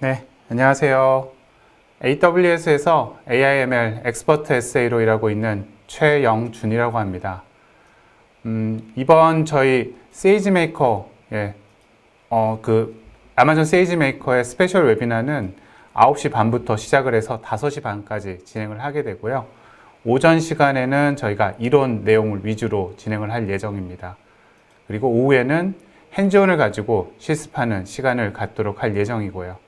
네, 안녕하세요. AWS에서 AI/ML 엑스퍼트 SA로 일하고 있는 최영준이라고 합니다. 이번 저희 세이지메이커, 아마존 세이지메이커의 스페셜 웨비나는 9시 반부터 시작을 해서 5시 반까지 진행을 하게 되고요. 오전 시간에는 저희가 이론 내용을 위주로 진행을 할 예정입니다. 그리고 오후에는 핸즈온을 가지고 실습하는 시간을 갖도록 할 예정이고요.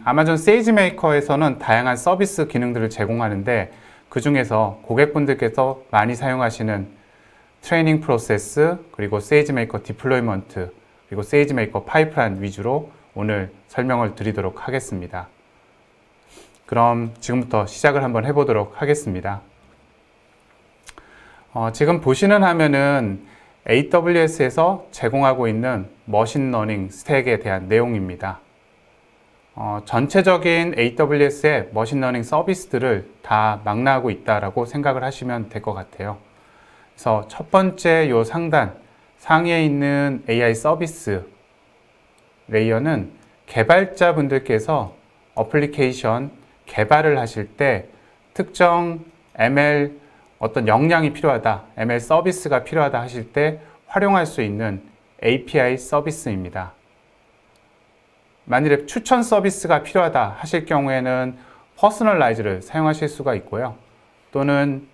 아마존 세이지메이커에서는 다양한 서비스 기능들을 제공하는데 그 중에서 고객분들께서 많이 사용하시는 트레이닝 프로세스, 그리고 세이지메이커 디플로이먼트, 그리고 세이지메이커 파이프라인 위주로 오늘 설명을 드리도록 하겠습니다. 그럼 지금부터 시작을 한번 해보도록 하겠습니다. 지금 보시는 화면은 AWS에서 제공하고 있는 머신러닝 스택에 대한 내용입니다. 전체적인 AWS의 머신러닝 서비스들을 다 망라하고 있다라고 생각을 하시면 될 것 같아요. 그래서 첫 번째 요 상위에 있는 AI 서비스 레이어는 개발자분들께서 어플리케이션 개발을 하실 때 특정 ML 어떤 역량이 필요하다, ML 서비스가 필요하다 하실 때 활용할 수 있는 API 서비스입니다. 만일에 추천 서비스가 필요하다 하실 경우에는 퍼스널라이즈를 사용하실 수가 있고요. 또는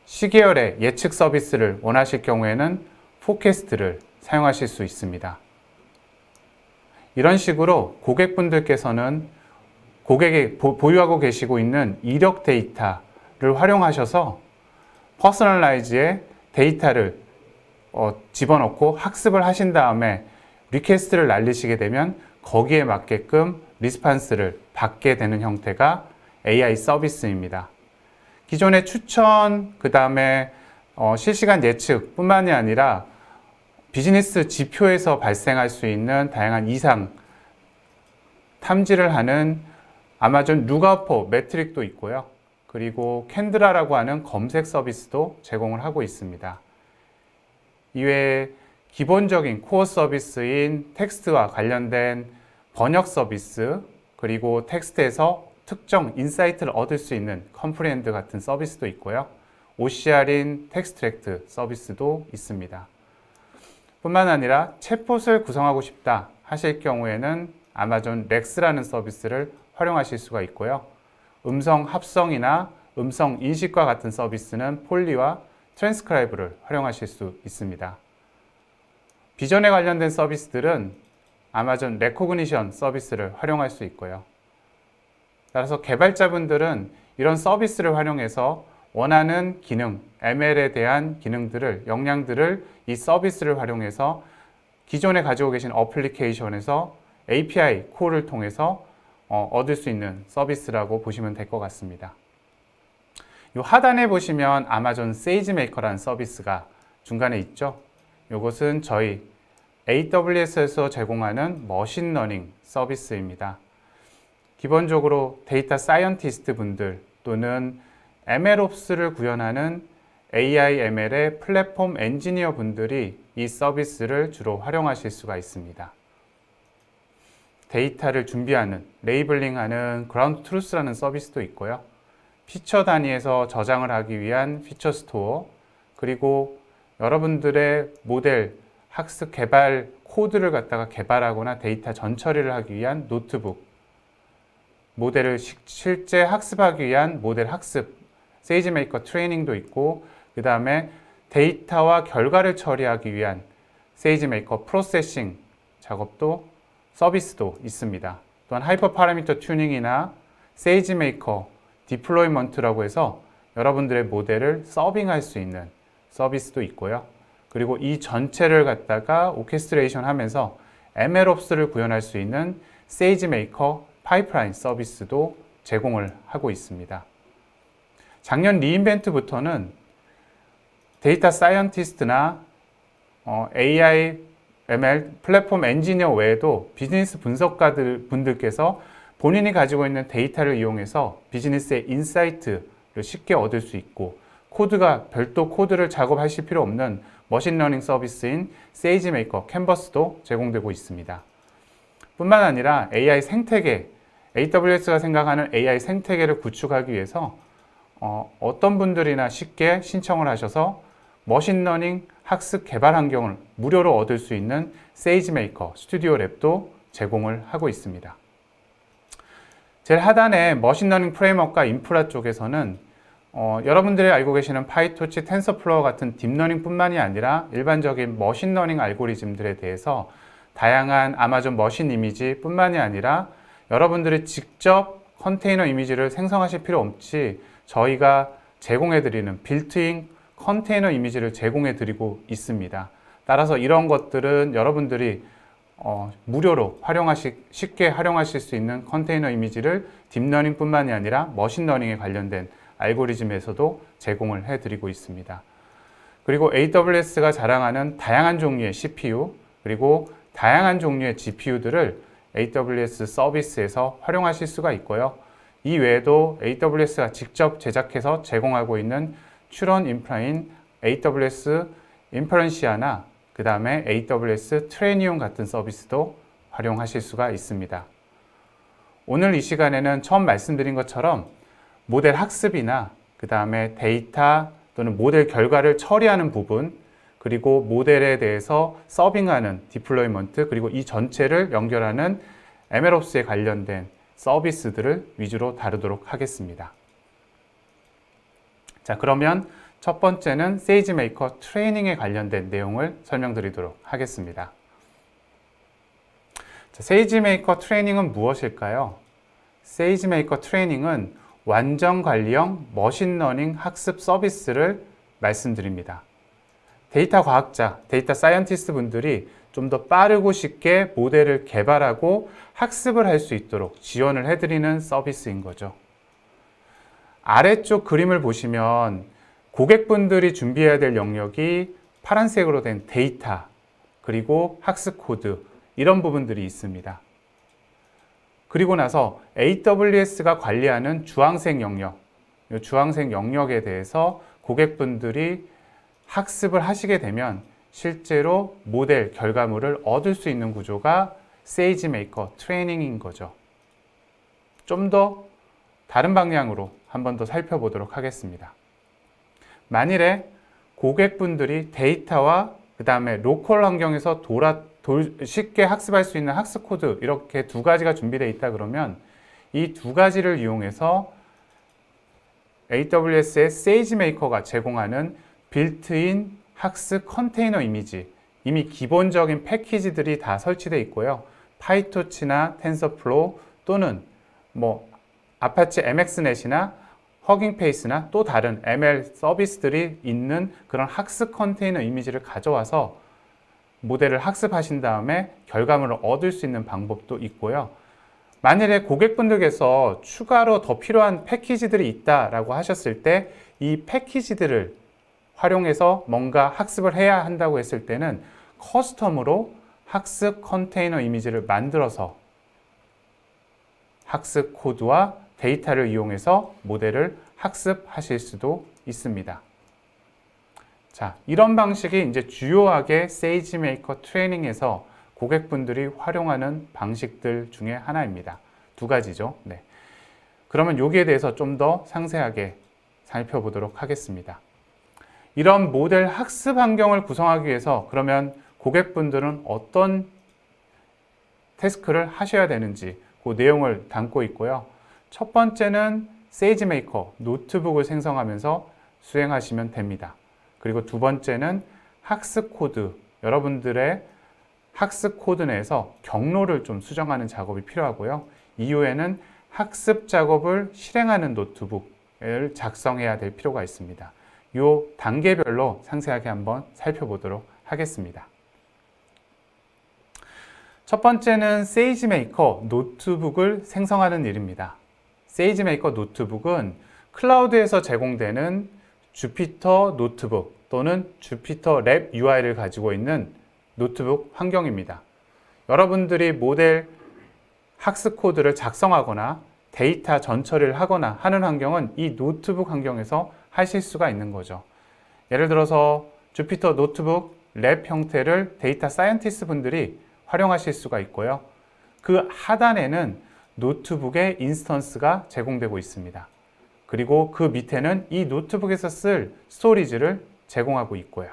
시계열의 예측 서비스를 원하실 경우에는 포캐스트를 사용하실 수 있습니다. 이런 식으로 고객분들께서는 고객이 보유하고 계시고 있는 이력 데이터를 활용하셔서 퍼스널라이즈의 데이터를 집어넣고 학습을 하신 다음에 리퀘스트를 날리시게 되면 거기에 맞게끔 리스판스를 받게 되는 형태가 AI 서비스입니다. 기존의 추천, 그 다음에 실시간 예측 뿐만이 아니라 비즈니스 지표에서 발생할 수 있는 다양한 이상 탐지를 하는 아마존 룩아웃 매트릭도 있고요. 그리고 캔드라라고 하는 검색 서비스도 제공을 하고 있습니다. 이외에 기본적인 코어 서비스인 텍스트와 관련된 번역 서비스, 그리고 텍스트에서 특정 인사이트를 얻을 수 있는 컴프리엔드 같은 서비스도 있고요. OCR인 텍스트랙트 서비스도 있습니다. 뿐만 아니라 챗봇을 구성하고 싶다 하실 경우에는 아마존 렉스라는 서비스를 활용하실 수가 있고요. 음성 합성이나 음성 인식과 같은 서비스는 폴리와 트랜스크라이브를 활용하실 수 있습니다. 비전에 관련된 서비스들은 아마존 레코그니션 서비스를 활용할 수 있고요. 따라서 개발자분들은 이런 서비스를 활용해서 원하는 기능, ML에 대한 기능들을, 역량들을 이 서비스를 활용해서 기존에 가지고 계신 어플리케이션에서 API 콜을 통해서 얻을 수 있는 서비스라고 보시면 될 것 같습니다. 이 하단에 보시면 아마존 세이지메이커라는 서비스가 중간에 있죠. 이것은 저희 AWS에서 제공하는 머신러닝 서비스입니다. 기본적으로 데이터 사이언티스트 분들 또는 MLOps를 구현하는 AI/ML의 플랫폼 엔지니어 분들이 이 서비스를 주로 활용하실 수가 있습니다. 데이터를 준비하는, 레이블링하는 그라운드 트루스라는 서비스도 있고요. 피처 단위에서 저장을 하기 위한 피처 스토어, 그리고 여러분들의 모델 학습 개발 코드를 갖다가 개발하거나 데이터 전처리를 하기 위한 노트북, 모델을 실제 학습하기 위한 모델 학습, 세이지메이커 트레이닝도 있고, 그 다음에 데이터와 결과를 처리하기 위한 세이지메이커 프로세싱 작업도 서비스도 있습니다. 또한 하이퍼 파라미터 튜닝이나 세이지메이커 디플로이먼트라고 해서 여러분들의 모델을 서빙할 수 있는 서비스도 있고요. 그리고 이 전체를 갖다가 오케스트레이션 하면서 MLOps를 구현할 수 있는 세이지메이커 파이프라인 서비스도 제공을 하고 있습니다. 작년 리인벤트부터는 데이터 사이언티스트나 AI, ML 플랫폼 엔지니어 외에도 비즈니스 분석가들 분들께서 본인이 가지고 있는 데이터를 이용해서 비즈니스의 인사이트를 쉽게 얻을 수 있고, 코드가 별도 코드를 작업하실 필요 없는 머신러닝 서비스인 세이지메이커 캔버스도 제공되고 있습니다. 뿐만 아니라 AI 생태계, AWS가 생각하는 AI 생태계를 구축하기 위해서 어떤 분들이나 쉽게 신청을 하셔서 머신러닝 학습 개발 환경을 무료로 얻을 수 있는 세이지메이커 스튜디오 랩도 제공을 하고 있습니다. 제일 하단에 머신러닝 프레임워크와 인프라 쪽에서는 여러분들이 알고 계시는 파이토치, 텐서플로어 같은 딥러닝 뿐만이 아니라 일반적인 머신러닝 알고리즘들에 대해서 다양한 아마존 머신 이미지 뿐만이 아니라 여러분들이 직접 컨테이너 이미지를 생성하실 필요 없이 저희가 제공해드리는 빌트인 컨테이너 이미지를 제공해드리고 있습니다. 따라서 이런 것들은 여러분들이 무료로 쉽게 활용하실 수 있는 컨테이너 이미지를 딥러닝 뿐만이 아니라 머신러닝에 관련된 알고리즘에서도 제공을 해드리고 있습니다. 그리고 AWS가 자랑하는 다양한 종류의 CPU 그리고 다양한 종류의 GPU들을 AWS 서비스에서 활용하실 수가 있고요. 이 외에도 AWS가 직접 제작해서 제공하고 있는 추론 인프라인 AWS 인퍼런시아나 그 다음에 AWS 트레니움 같은 서비스도 활용하실 수가 있습니다. 오늘 이 시간에는 처음 말씀드린 것처럼 모델 학습이나 그 다음에 데이터 또는 모델 결과를 처리하는 부분 그리고 모델에 대해서 서빙하는 디플로이먼트 그리고 이 전체를 연결하는 MLOps에 관련된 서비스들을 위주로 다루도록 하겠습니다. 자, 그러면 첫 번째는 세이지메이커 트레이닝에 관련된 내용을 설명드리도록 하겠습니다. 자, 세이지메이커 트레이닝은 무엇일까요? 세이지메이커 트레이닝은 완전 관리형 머신러닝 학습 서비스를 말씀드립니다. 데이터 과학자, 데이터 사이언티스트 분들이 좀 더 빠르고 쉽게 모델을 개발하고 학습을 할 수 있도록 지원을 해드리는 서비스인 거죠. 아래쪽 그림을 보시면 고객분들이 준비해야 될 영역이 파란색으로 된 데이터, 그리고 학습 코드 이런 부분들이 있습니다. 그리고 나서 AWS가 관리하는 주황색 영역, 이 주황색 영역에 대해서 고객분들이 학습을 하시게 되면 실제로 모델 결과물을 얻을 수 있는 구조가 세이지메이커 트레이닝인 거죠. 좀 더 다른 방향으로 한 번 더 살펴보도록 하겠습니다. 만일에 고객분들이 데이터와 그 다음에 로컬 환경에서 쉽게 학습할 수 있는 학습 코드 이렇게 두 가지가 준비되어 있다 그러면 이 두 가지를 이용해서 AWS의 세이지메이커가 제공하는 빌트인 학습 컨테이너 이미지 이미 기본적인 패키지들이 다 설치되어 있고요. 파이토치나 텐서플로우 또는 아파치 MXNet이나 허깅페이스나 또 다른 ML 서비스들이 있는 그런 학습 컨테이너 이미지를 가져와서 모델을 학습하신 다음에 결과물을 얻을 수 있는 방법도 있고요. 만일에 고객분들께서 추가로 더 필요한 패키지들이 있다라고 하셨을 때 이 패키지들을 활용해서 뭔가 학습을 해야 한다고 했을 때는 커스텀으로 학습 컨테이너 이미지를 만들어서 학습 코드와 데이터를 이용해서 모델을 학습하실 수도 있습니다. 자, 이런 방식이 이제 주요하게 세이지메이커 트레이닝에서 고객분들이 활용하는 방식들 중에 하나입니다. 두 가지죠. 네. 그러면 여기에 대해서 좀 더 상세하게 살펴보도록 하겠습니다. 이런 모델 학습 환경을 구성하기 위해서 그러면 고객분들은 어떤 태스크를 하셔야 되는지 그 내용을 담고 있고요. 첫 번째는 세이지메이커 노트북을 생성하면서 수행하시면 됩니다. 그리고 두 번째는 학습 코드, 여러분들의 학습 코드 내에서 경로를 좀 수정하는 작업이 필요하고요. 이후에는 학습 작업을 실행하는 노트북을 작성해야 될 필요가 있습니다. 이 단계별로 상세하게 한번 살펴보도록 하겠습니다. 첫 번째는 세이지메이커 노트북을 생성하는 일입니다. 세이지메이커 노트북은 클라우드에서 제공되는 주피터 노트북 또는 주피터 랩 UI를 가지고 있는 노트북 환경입니다. 여러분들이 모델 학습 코드를 작성하거나 데이터 전처리를 하거나 하는 환경은 이 노트북 환경에서 하실 수가 있는 거죠. 예를 들어서 주피터 노트북 랩 형태를 데이터 사이언티스트 분들이 활용하실 수가 있고요. 그 하단에는 노트북의 인스턴스가 제공되고 있습니다. 그리고 그 밑에는 이 노트북에서 쓸 스토리지를 제공하고 있고요.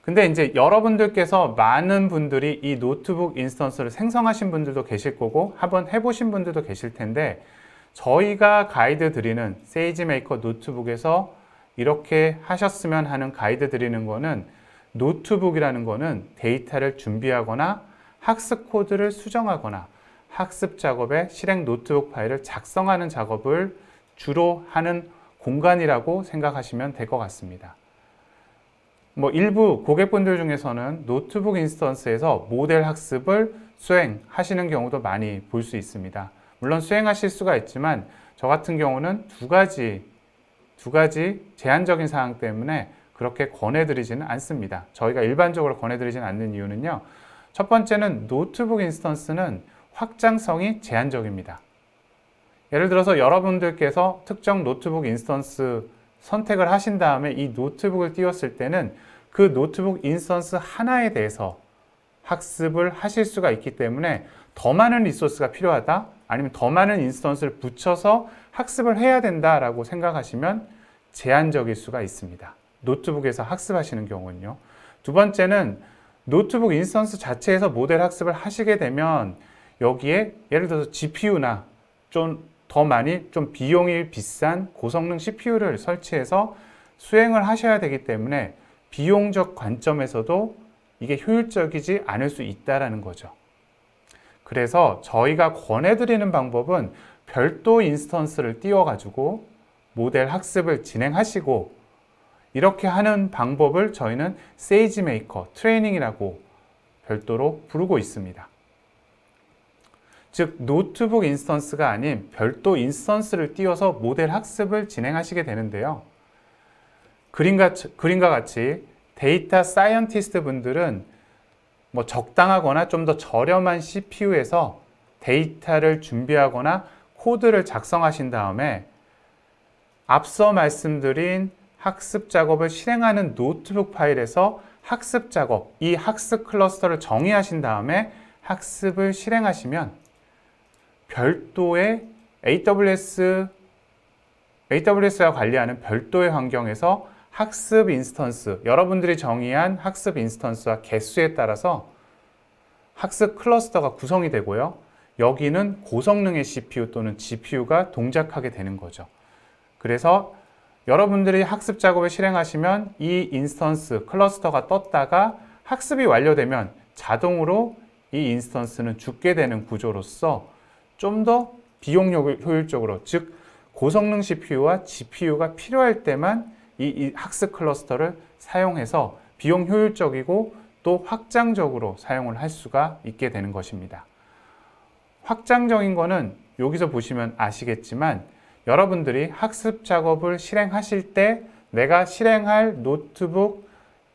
근데 이제 여러분들께서 많은 분들이 이 노트북 인스턴스를 생성하신 분들도 계실 거고 한번 해보신 분들도 계실 텐데, 저희가 가이드 드리는 세이지메이커 노트북에서 이렇게 하셨으면 하는 가이드 드리는 거는, 노트북이라는 거는 데이터를 준비하거나 학습 코드를 수정하거나 학습 작업에 실행 노트북 파일을 작성하는 작업을 주로 하는 공간이라고 생각하시면 될 것 같습니다. 일부 고객분들 중에서는 노트북 인스턴스에서 모델 학습을 수행하시는 경우도 많이 볼 수 있습니다. 물론 수행하실 수가 있지만 저 같은 경우는 두 가지 제한적인 사항 때문에 그렇게 권해드리지는 않습니다. 저희가 일반적으로 권해드리지는 않는 이유는요, 첫 번째는 노트북 인스턴스는 확장성이 제한적입니다. 예를 들어서 여러분들께서 특정 노트북 인스턴스 선택을 하신 다음에 이 노트북을 띄웠을 때는 그 노트북 인스턴스 하나에 대해서 학습을 하실 수가 있기 때문에 더 많은 리소스가 필요하다, 아니면 더 많은 인스턴스를 붙여서 학습을 해야 된다라고 생각하시면 제한적일 수가 있습니다. 노트북에서 학습하시는 경우는요. 두 번째는 노트북 인스턴스 자체에서 모델 학습을 하시게 되면 여기에 예를 들어서 GPU나 좀 더 많이 좀 비용이 비싼 고성능 CPU를 설치해서 수행을 하셔야 되기 때문에 비용적 관점에서도 이게 효율적이지 않을 수 있다는 거죠. 그래서 저희가 권해드리는 방법은 별도 인스턴스를 띄워가지고 모델 학습을 진행하시고, 이렇게 하는 방법을 저희는 세이지메이커 트레이닝이라고 별도로 부르고 있습니다. 즉 노트북 인스턴스가 아닌 별도 인스턴스를 띄워서 모델 학습을 진행하시게 되는데요. 그림과 같이 데이터 사이언티스트 분들은 적당하거나 좀 더 저렴한 CPU에서 데이터를 준비하거나 코드를 작성하신 다음에 앞서 말씀드린 학습 작업을 실행하는 노트북 파일에서 학습 작업, 이 학습 클러스터를 정의하신 다음에 학습을 실행하시면 별도의 AWS가 관리하는 별도의 환경에서 학습 인스턴스, 여러분들이 정의한 학습 인스턴스와 개수에 따라서 학습 클러스터가 구성이 되고요. 여기는 고성능의 CPU 또는 GPU가 동작하게 되는 거죠. 그래서 여러분들이 학습 작업을 실행하시면 이 인스턴스 클러스터가 떴다가 학습이 완료되면 자동으로 이 인스턴스는 죽게 되는 구조로서 좀 더 비용 효율적으로, 즉 고성능 CPU와 GPU가 필요할 때만 이 학습 클러스터를 사용해서 비용 효율적이고 또 확장적으로 사용을 할 수가 있게 되는 것입니다. 확장적인 거는 여기서 보시면 아시겠지만, 여러분들이 학습 작업을 실행하실 때 내가 실행할 노트북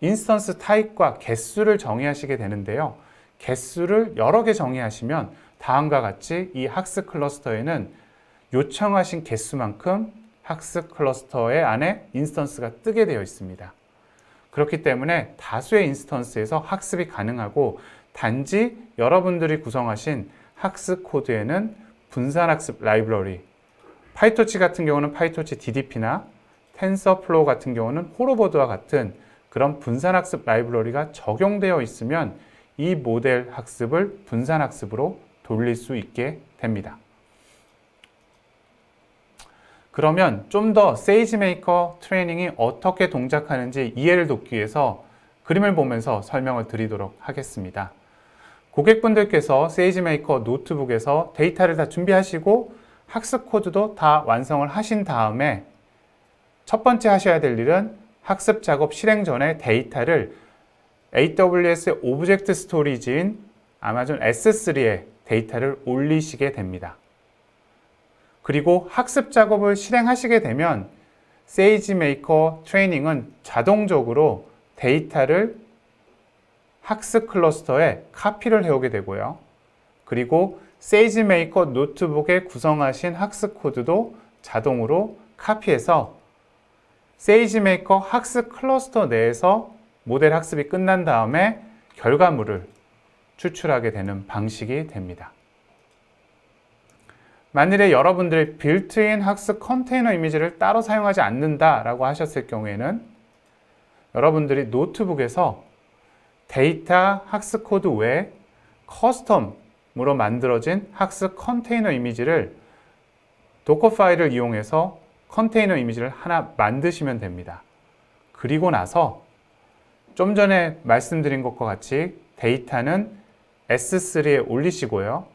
인스턴스 타입과 개수를 정의하시게 되는데요. 개수를 여러 개 정의하시면 다음과 같이 이 학습 클러스터에는 요청하신 개수만큼 학습 클러스터의 안에 인스턴스가 뜨게 되어 있습니다. 그렇기 때문에 다수의 인스턴스에서 학습이 가능하고, 단지 여러분들이 구성하신 학습 코드에는 분산학습 라이브러리, 파이토치 같은 경우는 파이토치 DDP나 텐서플로우 같은 경우는 호로버드와 같은 그런 분산학습 라이브러리가 적용되어 있으면 이 모델 학습을 분산학습으로 돌릴 수 있게 됩니다. 그러면 좀 더 세이지메이커 트레이닝이 어떻게 동작하는지 이해를 돕기 위해서 그림을 보면서 설명을 드리도록 하겠습니다. 고객분들께서 세이지메이커 노트북에서 데이터를 다 준비하시고 학습 코드도 다 완성을 하신 다음에 첫 번째 하셔야 될 일은 학습 작업 실행 전에 데이터를 AWS 오브젝트 스토리지인 아마존 S3에 데이터를 올리시게 됩니다. 그리고 학습 작업을 실행하시게 되면 세이지메이커 트레이닝은 자동적으로 데이터를 학습 클러스터에 카피를 해오게 되고요. 그리고 세이지메이커 노트북에 구성하신 학습 코드도 자동으로 카피해서 세이지메이커 학습 클러스터 내에서 모델 학습이 끝난 다음에 결과물을 추출하게 되는 방식이 됩니다. 만일에 여러분들이 빌트인 학습 컨테이너 이미지를 따로 사용하지 않는다라고 하셨을 경우에는 여러분들이 노트북에서 데이터 학습 코드 외에 커스텀으로 만들어진 학습 컨테이너 이미지를 도커 파일을 이용해서 컨테이너 이미지를 하나 만드시면 됩니다. 그리고 나서 좀 전에 말씀드린 것과 같이 데이터는 S3에 올리시고요.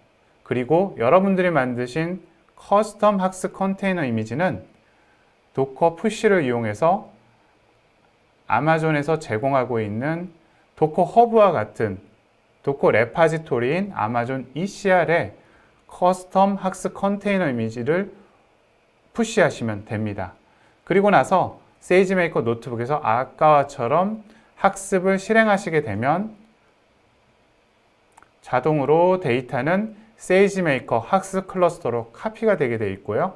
그리고 여러분들이 만드신 커스텀 학습 컨테이너 이미지는 도커 푸시를 이용해서 아마존에서 제공하고 있는 도커 허브와 같은 도커 레파지토리인 아마존 ECR에 커스텀 학습 컨테이너 이미지를 푸시하시면 됩니다. 그리고 나서 세이지메이커 노트북에서 아까와처럼 학습을 실행하시게 되면 자동으로 데이터는 세이지메이커 학습 클러스터로 카피가 되게 되어 있고요.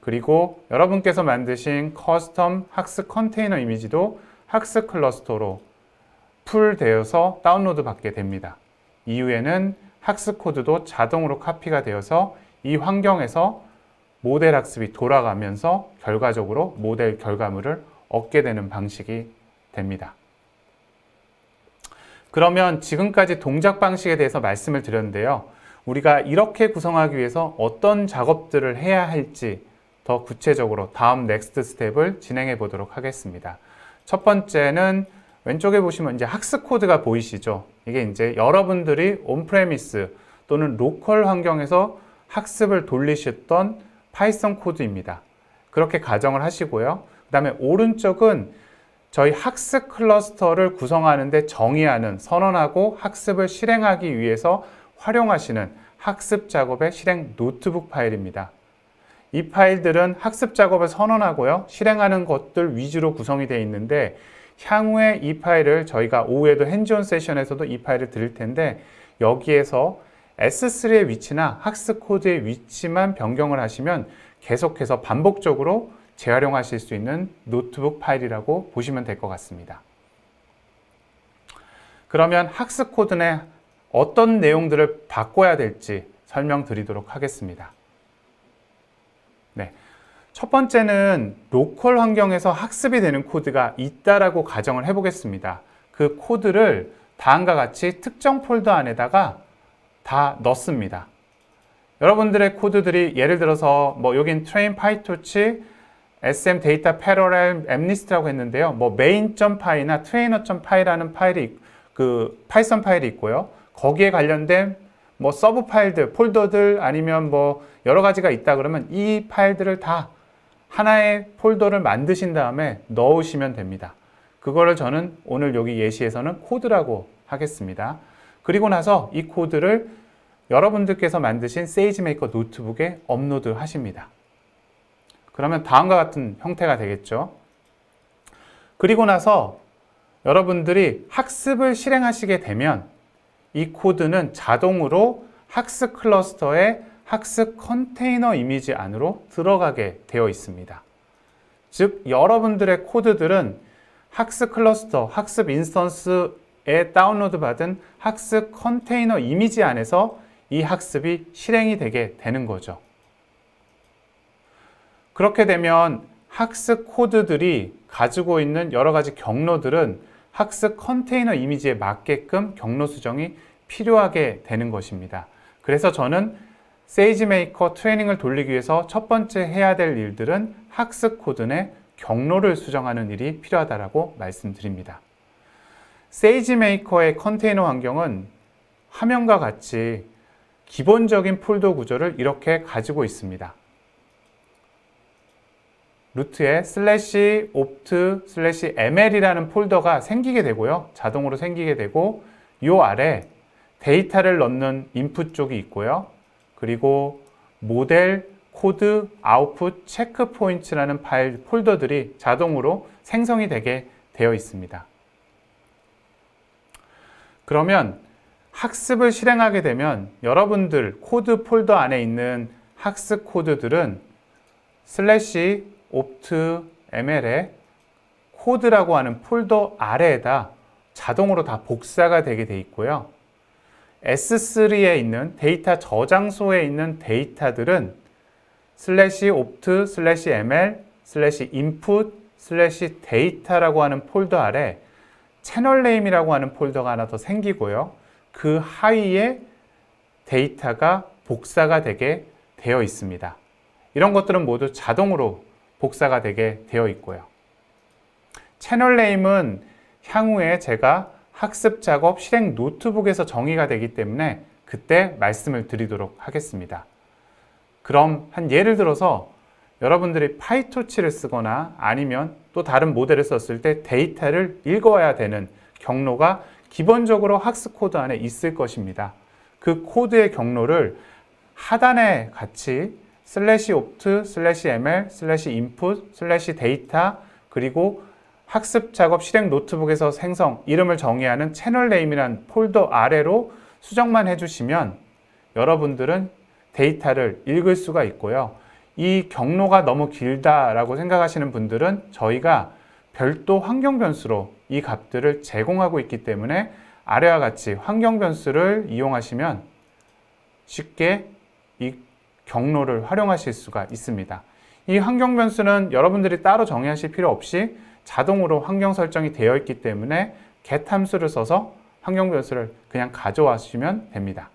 그리고 여러분께서 만드신 커스텀 학습 컨테이너 이미지도 학습 클러스터로 풀되어서 다운로드 받게 됩니다. 이후에는 학습 코드도 자동으로 카피가 되어서 이 환경에서 모델 학습이 돌아가면서 결과적으로 모델 결과물을 얻게 되는 방식이 됩니다. 그러면 지금까지 동작 방식에 대해서 말씀을 드렸는데요. 우리가 이렇게 구성하기 위해서 어떤 작업들을 해야 할지 더 구체적으로 다음 넥스트 스텝을 진행해 보도록 하겠습니다. 첫 번째는 왼쪽에 보시면 이제 학습 코드가 보이시죠? 이게 이제 여러분들이 온프레미스 또는 로컬 환경에서 학습을 돌리셨던 파이썬 코드입니다. 그렇게 가정을 하시고요. 그 다음에 오른쪽은 저희 학습 클러스터를 구성하는 데 정의하는, 선언하고 학습을 실행하기 위해서 활용하시는 학습 작업의 실행 노트북 파일입니다. 이 파일들은 학습 작업을 선언하고요. 실행하는 것들 위주로 구성이 되어 있는데 향후에 이 파일을 저희가 오후에도 핸즈온 세션에서도 이 파일을 드릴 텐데 여기에서 S3의 위치나 학습 코드의 위치만 변경을 하시면 계속해서 반복적으로 재활용하실 수 있는 노트북 파일이라고 보시면 될 것 같습니다. 그러면 학습 코드 내 어떤 내용들을 바꿔야 될지 설명드리도록 하겠습니다. 네. 첫 번째는 로컬 환경에서 학습이 되는 코드가 있다라고 가정을 해보겠습니다. 그 코드를 다음과 같이 특정 폴더 안에다가 다 넣습니다. 여러분들의 코드들이 예를 들어서 여긴 train pytorch sm data parallel mlist라고 했는데요. main.py나 trainer.py라는 파일이 파이썬 파일이 있고요. 거기에 관련된 서브 파일들, 폴더들 아니면 여러 가지가 있다 그러면 이 파일들을 다 하나의 폴더를 만드신 다음에 넣으시면 됩니다. 그거를 저는 오늘 여기 예시에서는 코드라고 하겠습니다. 그리고 나서 이 코드를 여러분들께서 만드신 세이지메이커 노트북에 업로드 하십니다. 그러면 다음과 같은 형태가 되겠죠. 그리고 나서 여러분들이 학습을 실행하시게 되면 이 코드는 자동으로 학습 클러스터의 학습 컨테이너 이미지 안으로 들어가게 되어 있습니다. 즉, 여러분들의 코드들은 학습 클러스터, 학습 인스턴스에 다운로드 받은 학습 컨테이너 이미지 안에서 이 학습이 실행이 되게 되는 거죠. 그렇게 되면 학습 코드들이 가지고 있는 여러 가지 경로들은 학습 컨테이너 이미지에 맞게끔 경로 수정이 필요하게 되는 것입니다. 그래서 저는 세이지메이커 트레이닝을 돌리기 위해서 첫 번째 해야 될 일들은 학습 코드 내 경로를 수정하는 일이 필요하다고 말씀드립니다. 세이지메이커의 컨테이너 환경은 화면과 같이 기본적인 폴더 구조를 이렇게 가지고 있습니다. 루트에 /opt/ml이라는 폴더가 생기게 되고요. 자동으로 생기게 되고 이 아래 데이터를 넣는 인풋 쪽이 있고요. 그리고 모델, 코드, 아웃풋, 체크 포인트라는 파일 폴더들이 자동으로 생성이 되게 되어 있습니다. 그러면 학습을 실행하게 되면 여러분들 코드 폴더 안에 있는 학습 코드들은 /opt/ml의 코드라고 하는 폴더 아래에다 자동으로 다 복사가 되게 돼 있고요. S3에 있는 데이터 저장소에 있는 데이터들은 /opt/ml /input /data라고 하는 폴더 아래 채널 네임이라고 하는 폴더가 하나 더 생기고요. 그 하위에 데이터가 복사가 되게 되어 있습니다. 이런 것들은 모두 자동으로 복사가 되게 되어 있고요. 채널 네임은 향후에 제가 학습 작업 실행 노트북에서 정의가 되기 때문에 그때 말씀을 드리도록 하겠습니다. 그럼 한 예를 들어서 여러분들이 파이토치를 쓰거나 아니면 또 다른 모델을 썼을 때 데이터를 읽어야 되는 경로가 기본적으로 학습 코드 안에 있을 것입니다. 그 코드의 경로를 하단에 같이 /opt/ml /input /data 그리고 학습 작업 실행 노트북에서 생성 이름을 정의하는 채널 네임이라는 폴더 아래로 수정만 해주시면 여러분들은 데이터를 읽을 수가 있고요. 이 경로가 너무 길다라고 생각하시는 분들은 저희가 별도 환경 변수로 이 값들을 제공하고 있기 때문에 아래와 같이 환경 변수를 이용하시면 쉽게 이 경로를 활용하실 수가 있습니다. 이 환경 변수는 여러분들이 따로 정의하실 필요 없이 자동으로 환경 설정이 되어 있기 때문에 get 함수를 써서 환경 변수를 그냥 가져와주시면 됩니다.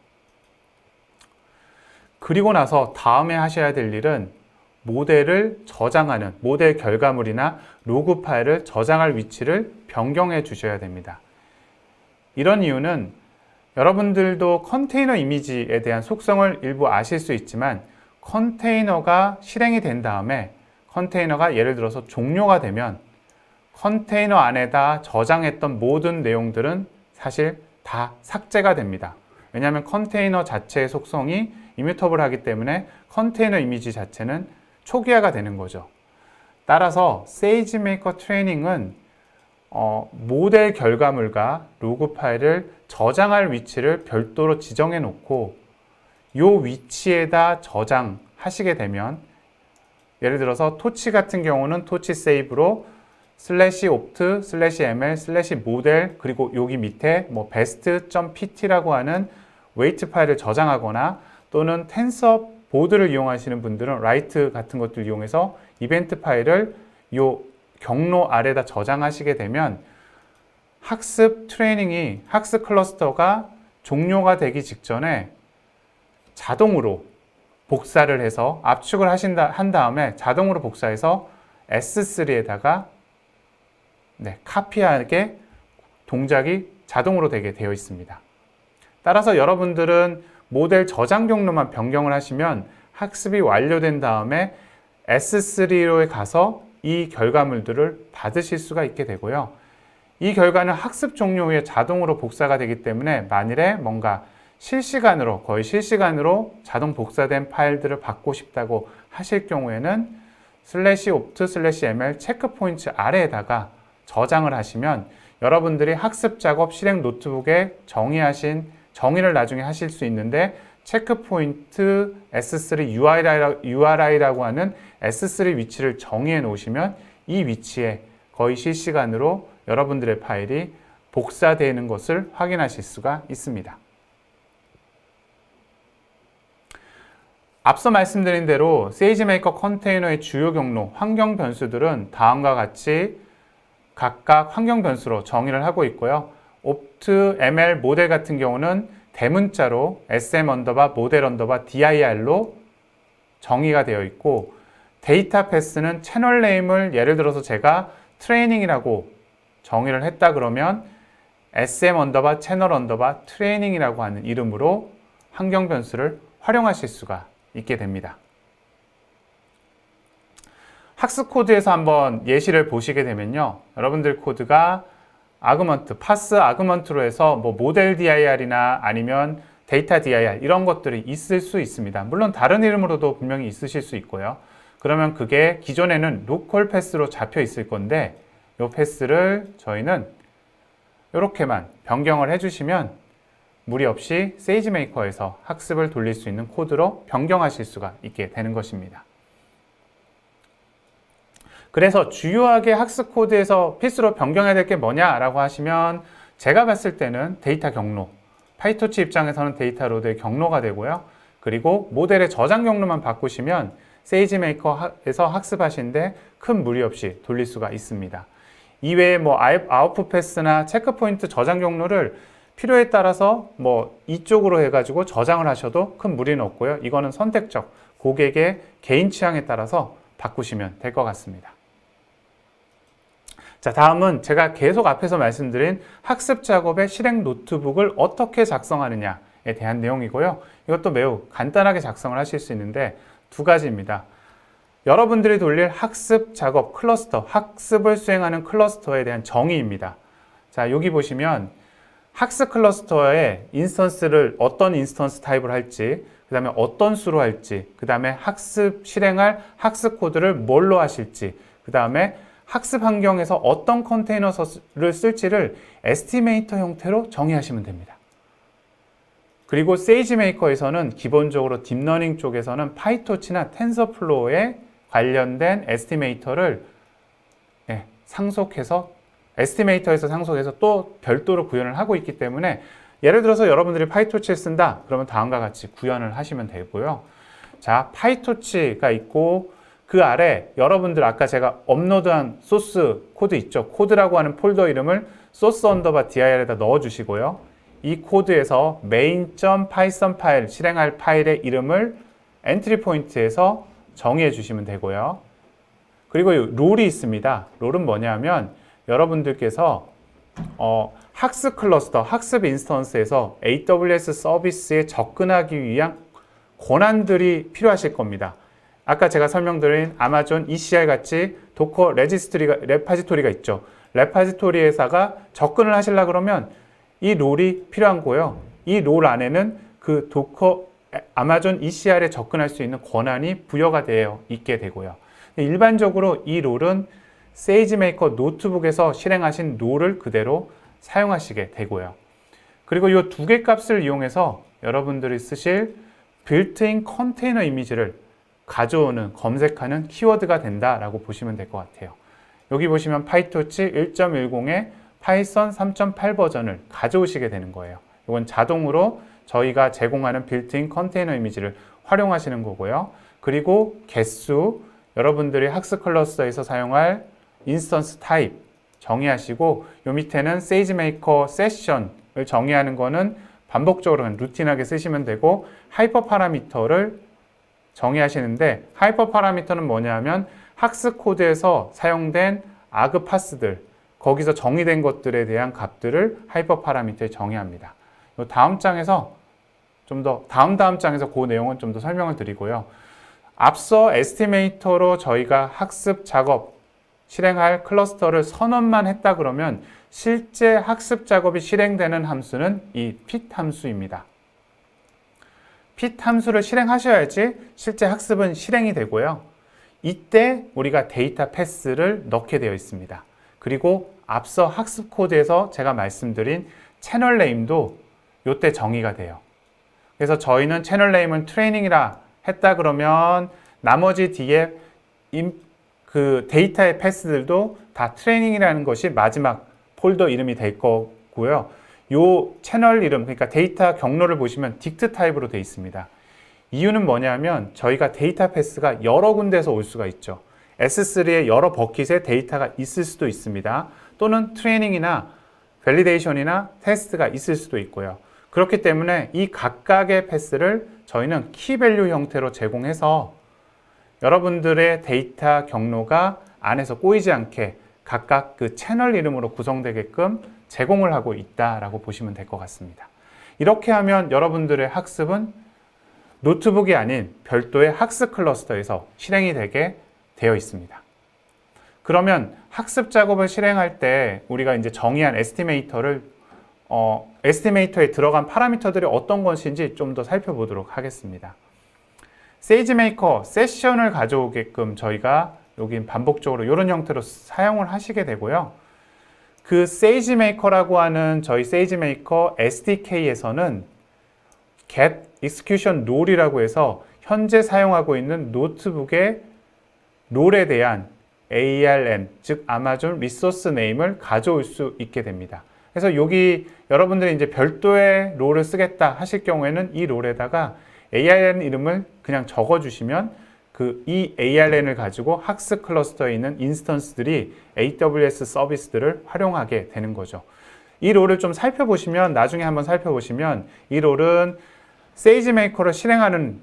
그리고 나서 다음에 하셔야 될 일은 모델을 저장하는 모델 결과물이나 로그 파일을 저장할 위치를 변경해 주셔야 됩니다. 이런 이유는 여러분들도 컨테이너 이미지에 대한 속성을 일부 아실 수 있지만 컨테이너가 실행이 된 다음에 컨테이너가 예를 들어서 종료가 되면 컨테이너 안에다 저장했던 모든 내용들은 사실 다 삭제가 됩니다. 왜냐하면 컨테이너 자체의 속성이 이뮤터블하기 때문에 컨테이너 이미지 자체는 초기화가 되는 거죠. 따라서 세이지메이커 트레이닝은 모델 결과물과 로그 파일을 저장할 위치를 별도로 지정해 놓고 이 위치에다 저장하시게 되면 예를 들어서 토치 같은 경우는 토치 세이브로 /opt/ml/model 그리고 여기 밑에 뭐 best.pt라고 하는 웨이트 파일을 저장하거나 또는 텐서 보드를 이용하시는 분들은 라이트 같은 것들 이용해서 이벤트 파일을 이 경로 아래다 저장하시게 되면 학습 트레이닝이 학습 클러스터가 종료가 되기 직전에 자동으로 복사를 해서 압축을 한 다음에 자동으로 복사해서 S3에다가 카피하게 동작이 자동으로 되게 되어 있습니다. 따라서 여러분들은 모델 저장 경로만 변경을 하시면 학습이 완료된 다음에 S3로 가서 이 결과물들을 받으실 수가 있게 되고요. 이 결과는 학습 종료 후에 자동으로 복사가 되기 때문에 만일에 뭔가 실시간으로 거의 실시간으로 자동 복사된 파일들을 받고 싶다고 하실 경우에는 /opt/ml 체크포인트 아래에다가 저장을 하시면 여러분들이 학습 작업 실행 노트북에 정의를 나중에 하실 수 있는데 체크포인트 S3 URI라고 하는 S3 위치를 정의해 놓으시면 이 위치에 거의 실시간으로 여러분들의 파일이 복사되는 것을 확인하실 수가 있습니다. 앞서 말씀드린 대로 세이지메이커 컨테이너의 주요 경로, 환경 변수들은 다음과 같이 각각 환경 변수로 정의를 하고 있고요. opt.ml 모델 같은 경우는 대문자로 sm_model_dir로 정의가 되어 있고 데이터 패스는 채널 네임을 예를 들어서 제가 트레이닝이라고 정의를 했다 그러면 sm_channel_training이라고 하는 이름으로 환경 변수를 활용하실 수가 있게 됩니다. 학습 코드에서 한번 예시를 보시게 되면요. 여러분들 코드가 아그먼트, 파스 아그먼트로 해서 뭐 모델 dir이나 아니면 데이터 dir 이런 것들이 있을 수 있습니다. 물론 다른 이름으로도 분명히 있으실 수 있고요. 그러면 그게 기존에는 로컬 패스로 잡혀 있을 건데 이 패스를 저희는 이렇게만 변경을 해주시면 무리 없이 세이지메이커에서 학습을 돌릴 수 있는 코드로 변경하실 수가 있게 되는 것입니다. 그래서 주요하게 학습 코드에서 필수로 변경해야 될 게 뭐냐라고 하시면 제가 봤을 때는 데이터 경로, 파이토치 입장에서는 데이터 로드의 경로가 되고요. 그리고 모델의 저장 경로만 바꾸시면 세이지메이커에서 학습하시는데 큰 무리 없이 돌릴 수가 있습니다. 이외에 뭐 아웃풋 패스나 체크포인트 저장 경로를 필요에 따라서 뭐 이쪽으로 해가지고 저장을 하셔도 큰 무리는 없고요. 이거는 선택적, 고객의 개인 취향에 따라서 바꾸시면 될 것 같습니다. 자, 다음은 제가 계속 앞에서 말씀드린 학습 작업의 실행 노트북을 어떻게 작성하느냐에 대한 내용이고요. 이것도 매우 간단하게 작성을 하실 수 있는데 두 가지입니다. 여러분들이 돌릴 학습 작업 클러스터, 학습을 수행하는 클러스터에 대한 정의입니다. 자, 여기 보시면 학습 클러스터의 인스턴스를 어떤 인스턴스 타입을 할지, 그 다음에 어떤 수로 할지, 그 다음에 실행할 학습 코드를 뭘로 하실지, 그 다음에 학습 환경에서 어떤 컨테이너를 쓸지를 에스티메이터 형태로 정의하시면 됩니다. 그리고 세이지메이커에서는 기본적으로 딥러닝 쪽에서는 파이토치나 텐서플로우에 관련된 에스티메이터를 에스티메이터에서 상속해서 또 별도로 구현을 하고 있기 때문에 예를 들어서 여러분들이 파이토치를 쓴다 그러면 다음과 같이 구현을 하시면 되고요. 자, 파이토치가 있고 그 아래 여러분들 아까 제가 업로드한 소스 코드 있죠. 코드라고 하는 폴더 이름을 소스 언더바 dir에다 넣어 주시고요. 이 코드에서 main.python 파일, 실행할 파일의 이름을 엔트리 포인트에서 정의해 주시면 되고요. 그리고 롤이 있습니다. 롤은 뭐냐면 여러분들께서 학습 클러스터, 학습 인스턴스에서 AWS 서비스에 접근하기 위한 권한들이 필요하실 겁니다. 아까 제가 설명드린 아마존 ECR 같이 도커 레파지토리가 있죠. 레파지토리에다가 접근을 하시려고 그러면 이 롤이 필요한 거예요. 이 롤 안에는 그 도커 아마존 ECR에 접근할 수 있는 권한이 부여가 되어 있게 되고요. 일반적으로 이 롤은 세이지메이커 노트북에서 실행하신 롤을 그대로 사용하시게 되고요. 그리고 이 두 개 값을 이용해서 여러분들이 쓰실 빌트인 컨테이너 이미지를 가져오는, 검색하는 키워드가 된다라고 보시면 될 것 같아요. 여기 보시면 파이토치 1.10의 파이썬 3.8 버전을 가져오시게 되는 거예요. 이건 자동으로 저희가 제공하는 빌트인 컨테이너 이미지를 활용하시는 거고요. 그리고 개수, 여러분들이 학습 클러스터에서 사용할 인스턴스 타입 정의하시고 요 밑에는 세이지메이커 세션을 정의하는 거는 반복적으로 루틴하게 쓰시면 되고 하이퍼 파라미터를 정의하시는데 하이퍼 파라미터는 뭐냐면 학습 코드에서 사용된 아그 파스들 거기서 정의된 것들에 대한 값들을 하이퍼 파라미터에 정의합니다. 다음 장에서 좀 더 다음 장에서 그 내용은 좀 더 설명을 드리고요. 앞서 에스티메이터로 저희가 학습 작업 실행할 클러스터를 선언만 했다 그러면 실제 학습 작업이 실행되는 함수는 이 fit 함수입니다. fit 함수를 실행하셔야지 실제 학습은 실행이 되고요. 이때 우리가 데이터 패스를 넣게 되어 있습니다. 그리고 앞서 학습 코드에서 제가 말씀드린 채널 네임도 이때 정의가 돼요. 그래서 저희는 채널 네임은 트레이닝이라 했다 그러면 나머지 뒤에 그 데이터의 패스들도 다 트레이닝이라는 것이 마지막 폴더 이름이 될 거고요. 요 채널 이름, 그러니까 데이터 경로를 보시면 딕트 타입으로 되어 있습니다. 이유는 뭐냐면 저희가 데이터 패스가 여러 군데에서 올 수가 있죠. S3의 여러 버킷에 데이터가 있을 수도 있습니다. 또는 트레이닝이나 밸리데이션이나 테스트가 있을 수도 있고요. 그렇기 때문에 이 각각의 패스를 저희는 키밸류 형태로 제공해서 여러분들의 데이터 경로가 안에서 꼬이지 않게 각각 그 채널 이름으로 구성되게끔 제공을 하고 있다라고 보시면 될 것 같습니다. 이렇게 하면 여러분들의 학습은 노트북이 아닌 별도의 학습 클러스터에서 실행이 되게 되어 있습니다. 그러면 학습 작업을 실행할 때 우리가 이제 정의한 에스티메이터에 들어간 파라미터들이 어떤 것인지 좀 더 살펴보도록 하겠습니다. 세이지메이커 세션을 가져오게끔 저희가 여기 반복적으로 이런 형태로 사용을 하시게 되고요. 그 세이지메이커라고 하는 저희 세이지메이커 SDK에서는 get execution 롤이라고 해서 현재 사용하고 있는 노트북의 롤에 대한 ARN, 즉 아마존 리소스 네임을 가져올 수 있게 됩니다. 그래서 여기 여러분들이 이제 별도의 롤을 쓰겠다 하실 경우에는 이 롤에다가 ARN 이름을 그냥 적어 주시면 이 ARN을 가지고 학습 클러스터에 있는 인스턴스들이 AWS 서비스들을 활용하게 되는 거죠. 이 롤을 좀 살펴보시면, 나중에 한번 살펴보시면 이 롤은 세이지메이커를 실행하는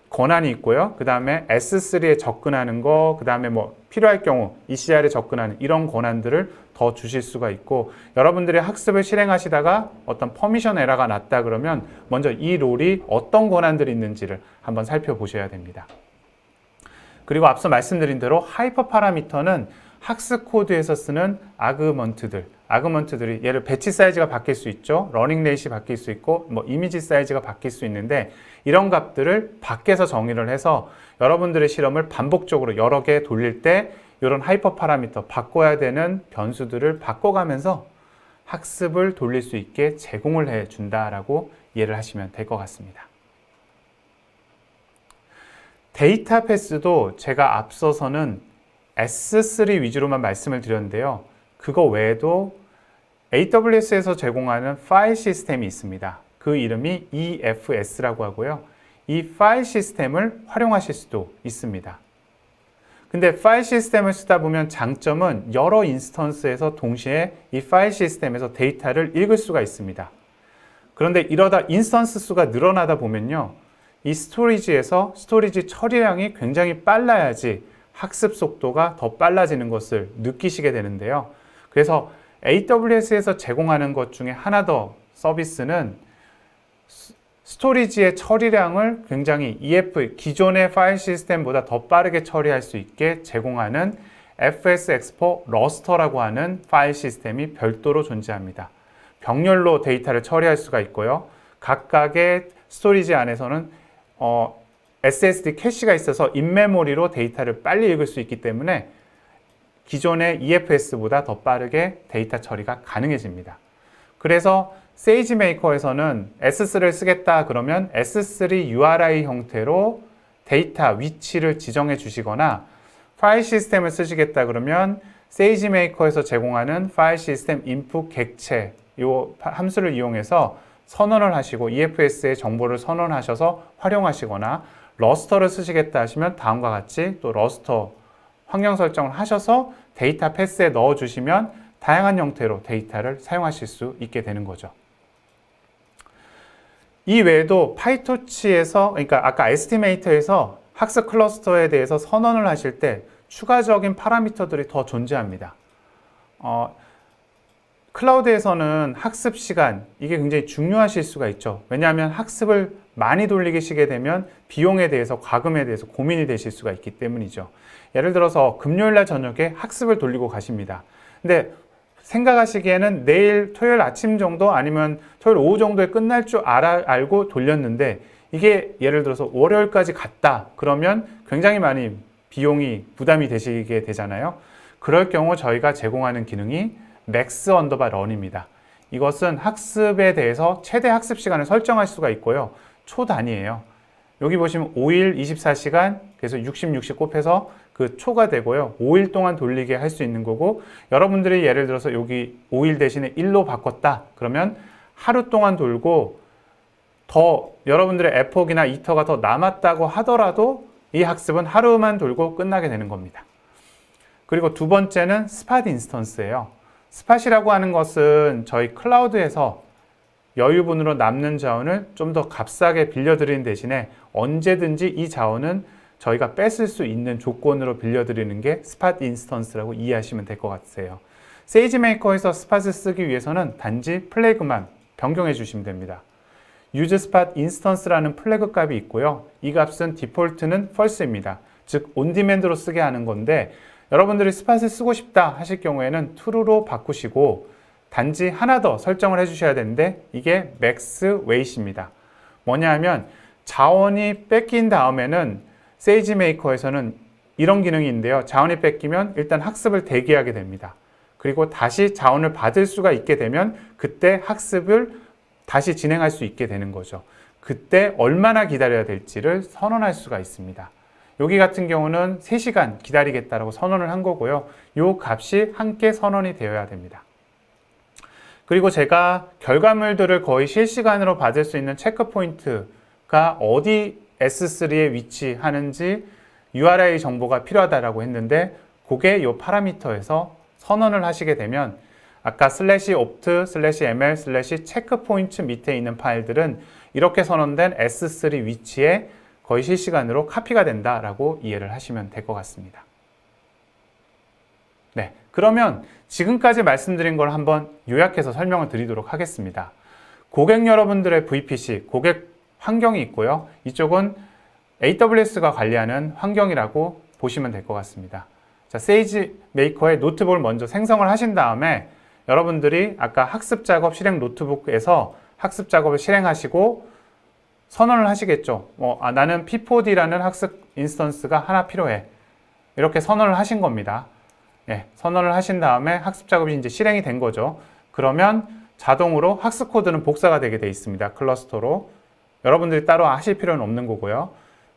권한이 있고요. 그 다음에 S3에 접근하는 거, 그 다음에 뭐 필요할 경우 ECR에 접근하는 이런 권한들을 더 주실 수가 있고, 여러분들이 학습을 실행하시다가 어떤 퍼미션 에러가 났다 그러면 먼저 이 롤이 어떤 권한들이 있는지를 한번 살펴보셔야 됩니다. 그리고 앞서 말씀드린 대로 하이퍼 파라미터는 학습 코드에서 쓰는 아그먼트들이 예를 배치 사이즈가 바뀔 수 있죠. 러닝 레이시 바뀔 수 있고 뭐 이미지 사이즈가 바뀔 수 있는데, 이런 값들을 밖에서 정의를 해서 여러분들의 실험을 반복적으로 여러 개 돌릴 때 이런 하이퍼 파라미터 바꿔야 되는 변수들을 바꿔가면서 학습을 돌릴 수 있게 제공을 해 준다라고 이해를 하시면 될 것 같습니다. 데이터 패스도 제가 앞서서는 S3 위주로만 말씀을 드렸는데요. 그거 외에도 AWS에서 제공하는 파일 시스템이 있습니다. 그 이름이 EFS라고 하고요. 이 파일 시스템을 활용하실 수도 있습니다. 근데 파일 시스템을 쓰다 보면 장점은 여러 인스턴스에서 동시에 이 파일 시스템에서 데이터를 읽을 수가 있습니다. 그런데 이러다 인스턴스 수가 늘어나다 보면요, 이 스토리지 처리량이 굉장히 빨라야지 학습 속도가 더 빨라지는 것을 느끼시게 되는데요. 그래서 AWS에서 제공하는 것 중에 하나 더 서비스는 스토리지의 처리량을 굉장히 기존의 파일 시스템보다 더 빠르게 처리할 수 있게 제공하는 FSexpo 러스터라고 하는 파일 시스템이 별도로 존재합니다. 병렬로 데이터를 처리할 수가 있고요. 각각의 스토리지 안에서는 SSD 캐시가 있어서 인메모리로 데이터를 빨리 읽을 수 있기 때문에 기존의 EFS보다 더 빠르게 데이터 처리가 가능해집니다. 그래서 세이지메이커에서는 S3를 쓰겠다 그러면 S3 URI 형태로 데이터 위치를 지정해 주시거나, 파일 시스템을 쓰시겠다 그러면 세이지메이커에서 제공하는 파일 시스템 인풋 객체 이 함수를 이용해서 선언을 하시고 EFS의 정보를 선언하셔서 활용하시거나, 러스터를 쓰시겠다 하시면 다음과 같이 또 러스터 환경 설정을 하셔서 데이터 패스에 넣어 주시면 다양한 형태로 데이터를 사용하실 수 있게 되는 거죠. 이 외에도 파이토치에서, 그러니까 아까 에스티메이터에서 학습 클러스터에 대해서 선언을 하실 때 추가적인 파라미터들이 더 존재합니다. 클라우드에서는 학습 시간, 이게 굉장히 중요하실 수가 있죠. 왜냐하면 학습을 많이 돌리시게 되면 비용에 대해서, 과금에 대해서 고민이 되실 수가 있기 때문이죠. 예를 들어서 금요일날 저녁에 학습을 돌리고 가십니다. 근데 생각하시기에는 내일 토요일 아침 정도 아니면 토요일 오후 정도에 끝날 줄 알고 돌렸는데, 이게 예를 들어서 월요일까지 갔다 그러면 굉장히 많이 비용이 부담이 되시게 되잖아요. 그럴 경우 저희가 제공하는 기능이 맥스 언더바 런입니다. 이것은 학습에 대해서 최대 학습 시간을 설정할 수가 있고요. 초 단위예요. 여기 보시면 5일 24시간, 그래서 60 곱해서 그 초가 되고요. 5일 동안 돌리게 할 수 있는 거고, 여러분들이 예를 들어서 여기 5일 대신에 1로 바꿨다 그러면 하루 동안 돌고 더 여러분들의 에폭이나 이터가 더 남았다고 하더라도 이 학습은 하루만 돌고 끝나게 되는 겁니다. 그리고 두 번째는 스팟 인스턴스예요. 스팟이라고 하는 것은 저희 클라우드에서 여유분으로 남는 자원을 좀 더 값싸게 빌려드리는 대신에 언제든지 이 자원은 저희가 뺏을 수 있는 조건으로 빌려드리는 게 스팟 인스턴스라고 이해하시면 될 것 같아요. 세이지메이커에서 스팟을 쓰기 위해서는 단지 플래그만 변경해 주시면 됩니다. useSpot instance라는 플래그 값이 있고요. 이 값은 디폴트는 false입니다. 즉 온디맨드로 쓰게 하는 건데, 여러분들이 스팟을 쓰고 싶다 하실 경우에는 true로 바꾸시고 단지 하나 더 설정을 해주셔야 되는데, 이게 max weight입니다. 뭐냐 하면 자원이 뺏긴 다음에는 세이지메이커에서는 이런 기능이 있는데요. 자원이 뺏기면 일단 학습을 대기하게 됩니다. 그리고 다시 자원을 받을 수가 있게 되면 그때 학습을 다시 진행할 수 있게 되는 거죠. 그때 얼마나 기다려야 될지를 선언할 수가 있습니다. 여기 같은 경우는 3시간 기다리겠다라고 선언을 한 거고요. 이 값이 함께 선언이 되어야 됩니다. 그리고 제가 결과물들을 거의 실시간으로 받을 수 있는 체크 포인트가 어디 S3에 위치하는지 URI 정보가 필요하다라고 했는데, 그게 이 파라미터에서 선언을 하시게 되면 아까 /opt/ml/체크포인트 밑에 있는 파일들은 이렇게 선언된 S3 위치에 거의 실시간으로 카피가 된다라고 이해를 하시면 될 것 같습니다. 네, 그러면 지금까지 말씀드린 걸 한번 요약해서 설명을 드리도록 하겠습니다. 고객 여러분들의 VPC, 고객 환경이 있고요. 이쪽은 AWS가 관리하는 환경이라고 보시면 될 것 같습니다. 자, 세이지메이커의 노트북을 먼저 생성을 하신 다음에 여러분들이 아까 학습 작업 실행 노트북에서 학습 작업을 실행하시고 선언을 하시겠죠. 나는 P4D라는 학습 인스턴스가 하나 필요해. 이렇게 선언을 하신 겁니다. 예, 선언을 하신 다음에 학습 작업이 이제 실행이 된 거죠. 그러면 자동으로 학습 코드는 복사가 되게 돼 있습니다. 클러스터로. 여러분들이 따로 하실 필요는 없는 거고요.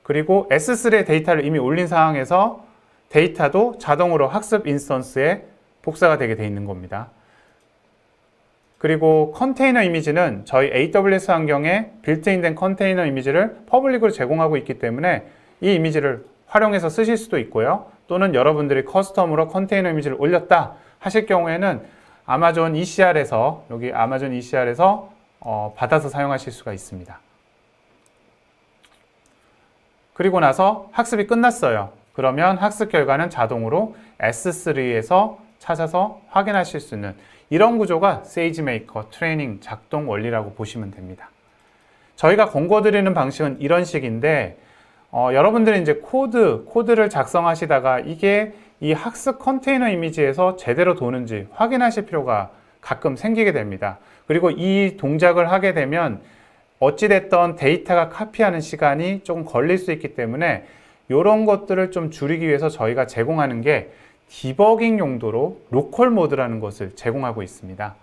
그리고 S3의 데이터를 이미 올린 상황에서 데이터도 자동으로 학습 인스턴스에 복사가 되게 돼 있는 겁니다. 그리고 컨테이너 이미지는 저희 AWS 환경에 빌트인된 컨테이너 이미지를 퍼블릭으로 제공하고 있기 때문에 이 이미지를 활용해서 쓰실 수도 있고요. 또는 여러분들이 커스텀으로 컨테이너 이미지를 올렸다 하실 경우에는 아마존 ECR에서 여기 아마존 ECR에서 받아서 사용하실 수가 있습니다. 그리고 나서 학습이 끝났어요. 그러면 학습 결과는 자동으로 S3에서 찾아서 확인하실 수 있는 이런 구조가 세이지메이커 트레이닝 작동 원리라고 보시면 됩니다. 저희가 권고드리는 방식은 이런 식인데 여러분들이 이제 코드를 작성하시다가 이게 이 학습 컨테이너 이미지에서 제대로 도는지 확인하실 필요가 가끔 생기게 됩니다. 그리고 이 동작을 하게 되면 어찌됐던 데이터가 카피하는 시간이 조금 걸릴 수 있기 때문에 이런 것들을 좀 줄이기 위해서 저희가 제공하는 게 디버깅 용도로 로컬 모드라는 것을 제공하고 있습니다.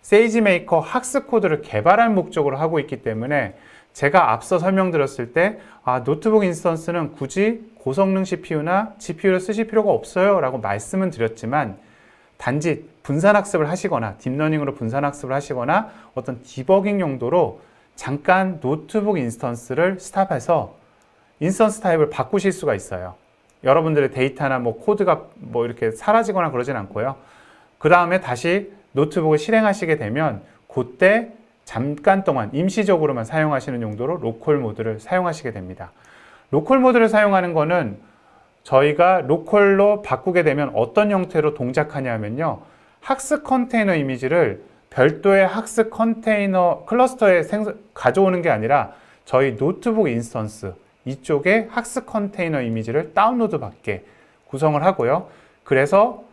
세이지메이커 학습 코드를 개발할 목적으로 하고 있기 때문에 제가 앞서 설명드렸을 때 노트북 인스턴스는 굳이 고성능 CPU나 GPU를 쓰실 필요가 없어요 라고 말씀은 드렸지만 단지 분산학습을 하시거나 딥러닝으로 분산학습을 하시거나 어떤 디버깅 용도로 잠깐 노트북 인스턴스를 스탑해서 인스턴스 타입을 바꾸실 수가 있어요. 여러분들의 데이터나 코드가 이렇게 사라지거나 그러진 않고요. 그 다음에 다시 노트북을 실행하시게 되면 그때 잠깐 동안 임시적으로만 사용하시는 용도로 로컬 모드를 사용하시게 됩니다. 로컬 모드를 사용하는 거는 저희가 로컬로 바꾸게 되면 어떤 형태로 동작하냐면요. 학습 컨테이너 이미지를 별도의 학습 컨테이너 클러스터에 가져오는 게 아니라 저희 노트북 인스턴스 이쪽에 학습 컨테이너 이미지를 다운로드 받게 구성을 하고요. 그래서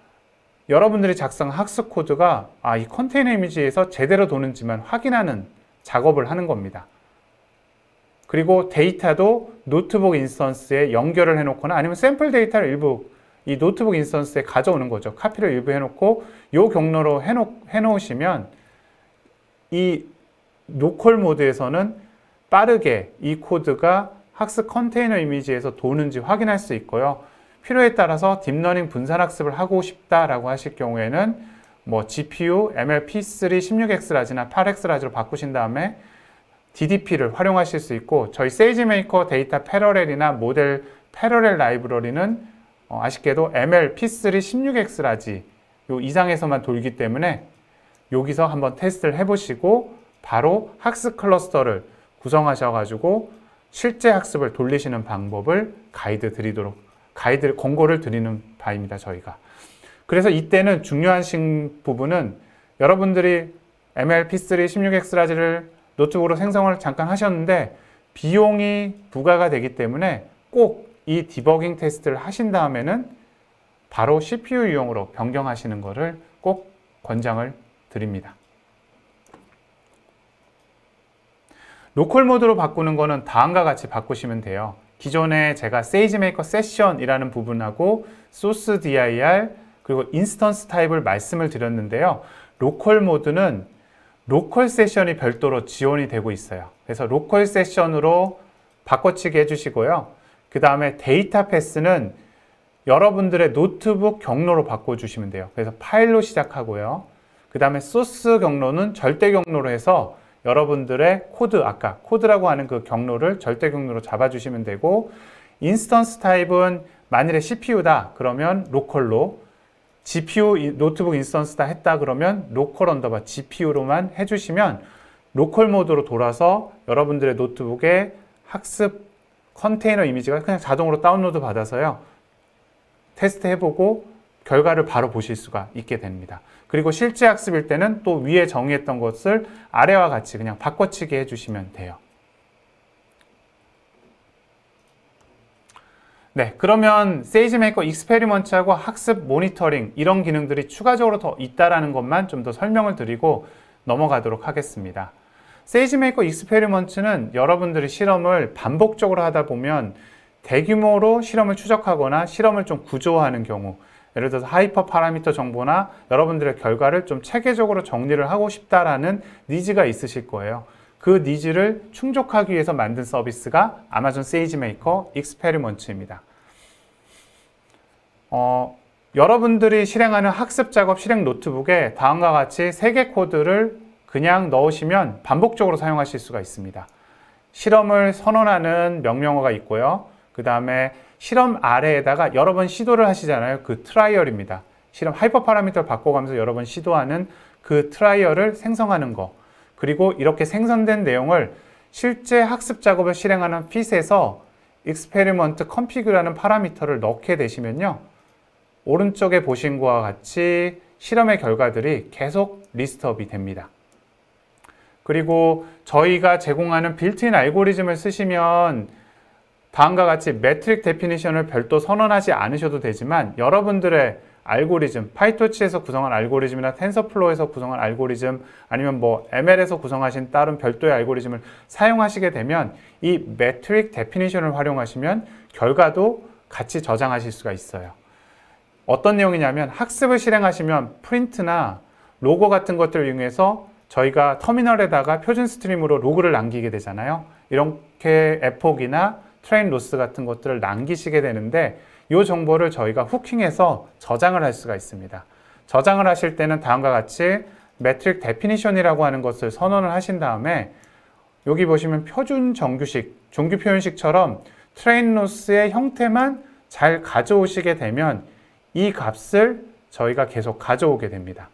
여러분들이 작성한 학습 코드가 이 컨테이너 이미지에서 제대로 도는지만 확인하는 작업을 하는 겁니다. 그리고 데이터도 노트북 인스턴스에 연결을 해놓거나 아니면 샘플 데이터를 일부 이 노트북 인스턴스에 가져오는 거죠. 카피를 일부 해놓고 이 경로로 해놓으시면 이 로컬 모드에서는 빠르게 이 코드가 학습 컨테이너 이미지에서 도는지 확인할 수 있고요. 필요에 따라서 딥러닝 분산학습을 하고 싶다라고 하실 경우에는 GPU, MLP3 16X라지나 8X라지로 바꾸신 다음에 DDP를 활용하실 수 있고 저희 세이지메이커 데이터 패러렐이나 모델 패러렐 라이브러리는 아쉽게도 MLP3 16X라지 요 이상에서만 돌기 때문에 여기서 한번 테스트를 해보시고 바로 학습 클러스터를 구성하셔가지고 실제 학습을 돌리시는 방법을 권고를 드리는 바입니다, 저희가. 그래서 이때는 중요한 부분은 여러분들이 MLP3 16X라지를 노트북으로 생성을 잠깐 하셨는데 비용이 부과가 되기 때문에 꼭 이 디버깅 테스트를 하신 다음에는 바로 CPU 유형으로 변경하시는 것을 꼭 권장을 드립니다. 로컬 모드로 바꾸는 거는 다음과 같이 바꾸시면 돼요. 기존에 제가 세이지메이커 세션이라는 부분하고 소스 dir 그리고 인스턴스 타입을 말씀을 드렸는데요. 로컬 모드는 로컬 세션이 별도로 지원이 되고 있어요. 그래서 로컬 세션으로 바꿔치기 해주시고요. 그 다음에 데이터 패스는 여러분들의 노트북 경로로 바꿔주시면 돼요. 그래서 파일로 시작하고요. 그 다음에 소스 경로는 절대 경로로 해서 여러분들의 코드, 아까 코드라고 하는 그 경로를 절대 경로로 잡아주시면 되고, 인스턴스 타입은 만일에 CPU다 그러면 로컬로, GPU 노트북 인스턴스다 했다 그러면 로컬 언더바 GPU로만 해주시면 로컬 모드로 돌아서 여러분들의 노트북에 학습 컨테이너 이미지가 그냥 자동으로 다운로드 받아서요, 테스트 해보고 결과를 바로 보실 수가 있게 됩니다. 그리고 실제 학습일 때는 또 위에 정의했던 것을 아래와 같이 그냥 바꿔치기 해주시면 돼요. 네, 그러면 세이지메이커 익스페리먼트하고 학습 모니터링 이런 기능들이 추가적으로 더 있다라는 것만 좀 더 설명을 드리고 넘어가도록 하겠습니다. 세이지메이커 익스페리먼트는 여러분들이 실험을 반복적으로 하다 보면 대규모로 실험을 추적하거나 실험을 좀 구조화하는 경우, 예를 들어서 하이퍼 파라미터 정보나 여러분들의 결과를 좀 체계적으로 정리를 하고 싶다라는 니즈가 있으실 거예요. 그 니즈를 충족하기 위해서 만든 서비스가 아마존 세이지메이커 익스페리먼트입니다. 여러분들이 실행하는 학습 작업 실행 노트북에 다음과 같이 3개 코드를 그냥 넣으시면 반복적으로 사용하실 수가 있습니다. 실험을 선언하는 명령어가 있고요. 그 다음에 실험 아래에다가 여러 번 시도를 하시잖아요. 그 트라이얼입니다. 실험 하이퍼 파라미터를 바꿔가면서 여러 번 시도하는 그 트라이얼을 생성하는 거. 그리고 이렇게 생성된 내용을 실제 학습 작업을 실행하는 핏에서 experiment configure라는 파라미터를 넣게 되시면요, 오른쪽에 보신 것과 같이 실험의 결과들이 계속 리스트업이 됩니다. 그리고 저희가 제공하는 빌트인 알고리즘을 쓰시면 다음과 같이 매트릭 데피니션을 별도 선언하지 않으셔도 되지만 여러분들의 알고리즘, 파이토치에서 구성한 알고리즘이나 텐서플로우에서 구성한 알고리즘, 아니면 뭐 ML에서 구성하신 다른 별도의 알고리즘을 사용하시게 되면 이 매트릭 데피니션을 활용하시면 결과도 같이 저장하실 수가 있어요. 어떤 내용이냐면 학습을 실행하시면 프린트나 로고 같은 것들을 이용해서 저희가 터미널에다가 표준 스트림으로 로그를 남기게 되잖아요. 이렇게 에폭이나 트레인 로스 같은 것들을 남기시게 되는데 이 정보를 저희가 후킹해서 저장을 할 수가 있습니다. 저장을 하실 때는 다음과 같이 매트릭 데피니션이라고 하는 것을 선언을 하신 다음에 여기 보시면 표준 정규식, 종교 표현식처럼 트레인 로스의 형태만 잘 가져오시게 되면 이 값을 저희가 계속 가져오게 됩니다.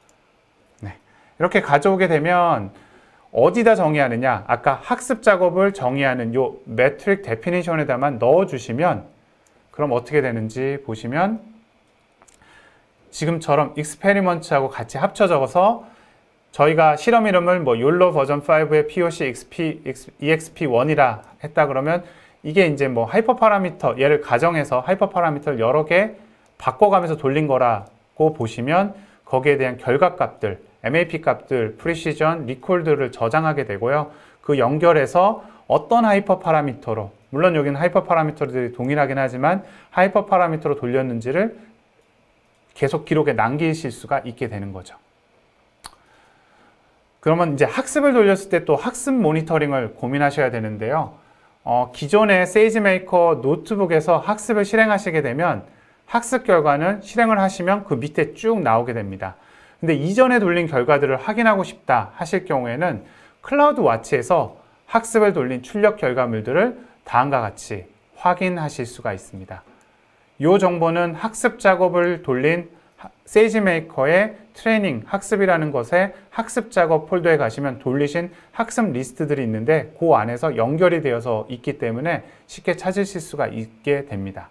네. 이렇게 가져오게 되면 어디다 정의하느냐? 아까 학습 작업을 정의하는 이 매트릭 데피니션에다만 넣어주시면 그럼 어떻게 되는지 보시면 지금처럼 익스페리먼트하고 같이 합쳐 적어서 저희가 실험 이름을 뭐 욜로 버전 5의 POC EXP1이라 했다 그러면 이게 이제 뭐 하이퍼 파라미터, 얘를 가정해서 하이퍼 파라미터를 여러 개 바꿔가면서 돌린 거라고 보시면 거기에 대한 결과 값들, MAP 값들, 프리시전, 리콜들을 저장하게 되고요. 그 연결해서 어떤 하이퍼 파라미터로, 물론 여기는 하이퍼 파라미터들이 동일하긴 하지만 하이퍼 파라미터로 돌렸는지를 계속 기록에 남기실 수가 있게 되는 거죠. 그러면 이제 학습을 돌렸을 때 또 학습 모니터링을 고민하셔야 되는데요. 기존의 세이지메이커 노트북에서 학습을 실행하시게 되면 학습 결과는 실행을 하시면 그 밑에 쭉 나오게 됩니다. 근데 이전에 돌린 결과들을 확인하고 싶다 하실 경우에는 클라우드 와치에서 학습을 돌린 출력 결과물들을 다음과 같이 확인하실 수가 있습니다. 이 정보는 학습 작업을 돌린 세이지메이커의 트레이닝, 학습이라는 것에 학습 작업 폴더에 가시면 돌리신 학습 리스트들이 있는데 그 안에서 연결이 되어서 있기 때문에 쉽게 찾으실 수가 있게 됩니다.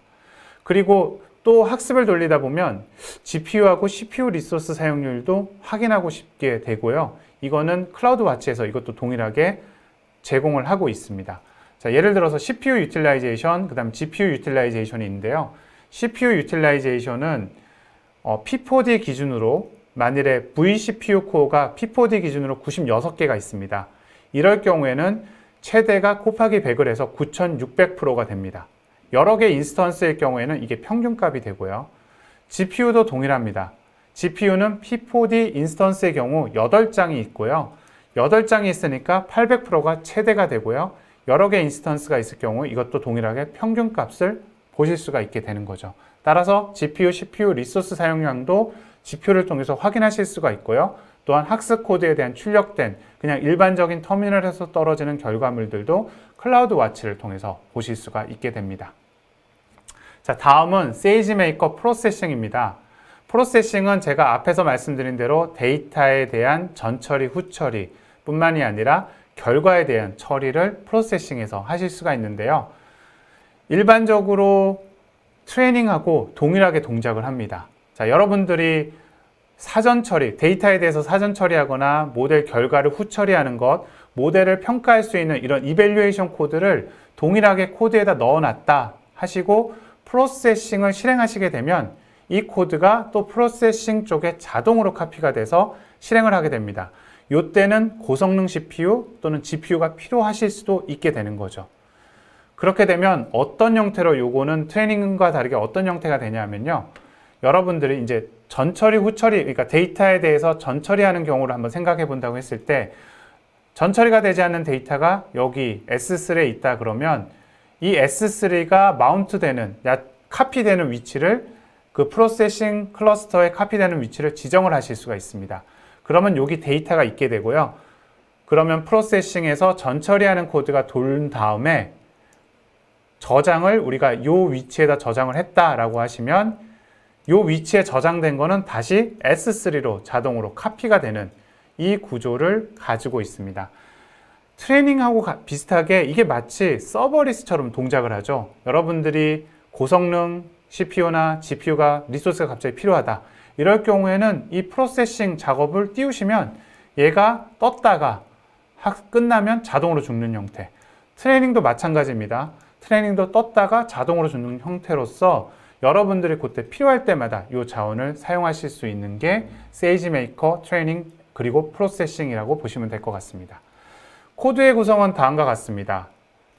그리고 또 학습을 돌리다 보면 GPU하고 CPU 리소스 사용률도 확인하고 싶게 되고요. 이거는 클라우드 와치에서 이것도 동일하게 제공을 하고 있습니다. 자, 예를 들어서 CPU 유틸라이제이션, 그 다음 GPU 유틸라이제이션이 있는데요. CPU 유틸라이제이션은 P4D 기준으로 만일에 vCPU 코어가 P4D 기준으로 96개가 있습니다. 이럴 경우에는 최대가 곱하기 100을 해서 9600%가 됩니다. 여러 개 인스턴스일 경우에는 이게 평균값이 되고요. GPU도 동일합니다. GPU는 P4D 인스턴스의 경우 8장이 있고요. 8장이 있으니까 800%가 최대가 되고요. 여러 개 인스턴스가 있을 경우 이것도 동일하게 평균값을 보실 수가 있게 되는 거죠. 따라서 GPU, CPU 리소스 사용량도 지표를 통해서 확인하실 수가 있고요. 또한 학습 코드에 대한 출력된 그냥 일반적인 터미널에서 떨어지는 결과물들도 클라우드 와치를 통해서 보실 수가 있게 됩니다. 자, 다음은 세이지메이커 프로세싱입니다. 프로세싱은 제가 앞에서 말씀드린 대로 데이터에 대한 전처리, 후처리 뿐만이 아니라 결과에 대한 처리를 프로세싱에서 하실 수가 있는데요. 일반적으로 트레이닝하고 동일하게 동작을 합니다. 자, 여러분들이 사전 처리, 데이터에 대해서 사전 처리하거나 모델 결과를 후 처리하는 것, 모델을 평가할 수 있는 이런 이밸류에이션 코드를 동일하게 코드에다 넣어놨다 하시고 프로세싱을 실행하시게 되면 이 코드가 또 프로세싱 쪽에 자동으로 카피가 돼서 실행을 하게 됩니다. 이때는 고성능 CPU 또는 GPU가 필요하실 수도 있게 되는 거죠. 그렇게 되면 어떤 형태로 요거는 트레이닝과 다르게 어떤 형태가 되냐면요. 여러분들이 이제 전처리, 후처리, 그러니까 데이터에 대해서 전처리하는 경우를 한번 생각해 본다고 했을 때 전처리가 되지 않는 데이터가 여기 S3에 있다 그러면 이 S3가 마운트되는, 카피되는 위치를 그 프로세싱 클러스터에 카피되는 위치를 지정을 하실 수가 있습니다. 그러면 여기 데이터가 있게 되고요. 그러면 프로세싱에서 전처리하는 코드가 돌린 다음에 저장을 우리가 이 위치에다 저장을 했다라고 하시면 이 위치에 저장된 거는 다시 S3로 자동으로 카피가 되는 이 구조를 가지고 있습니다. 트레이닝하고 비슷하게 이게 마치 서버리스처럼 동작을 하죠. 여러분들이 고성능 CPU나 GPU가 리소스가 갑자기 필요하다. 이럴 경우에는 이 프로세싱 작업을 띄우시면 얘가 떴다가 끝나면 자동으로 죽는 형태. 트레이닝도 마찬가지입니다. 트레이닝도 떴다가 자동으로 죽는 형태로서 여러분들이 그때 필요할 때마다 이 자원을 사용하실 수 있는 게 세이지메이커 트레이닝 그리고 프로세싱이라고 보시면 될 것 같습니다. 코드의 구성은 다음과 같습니다.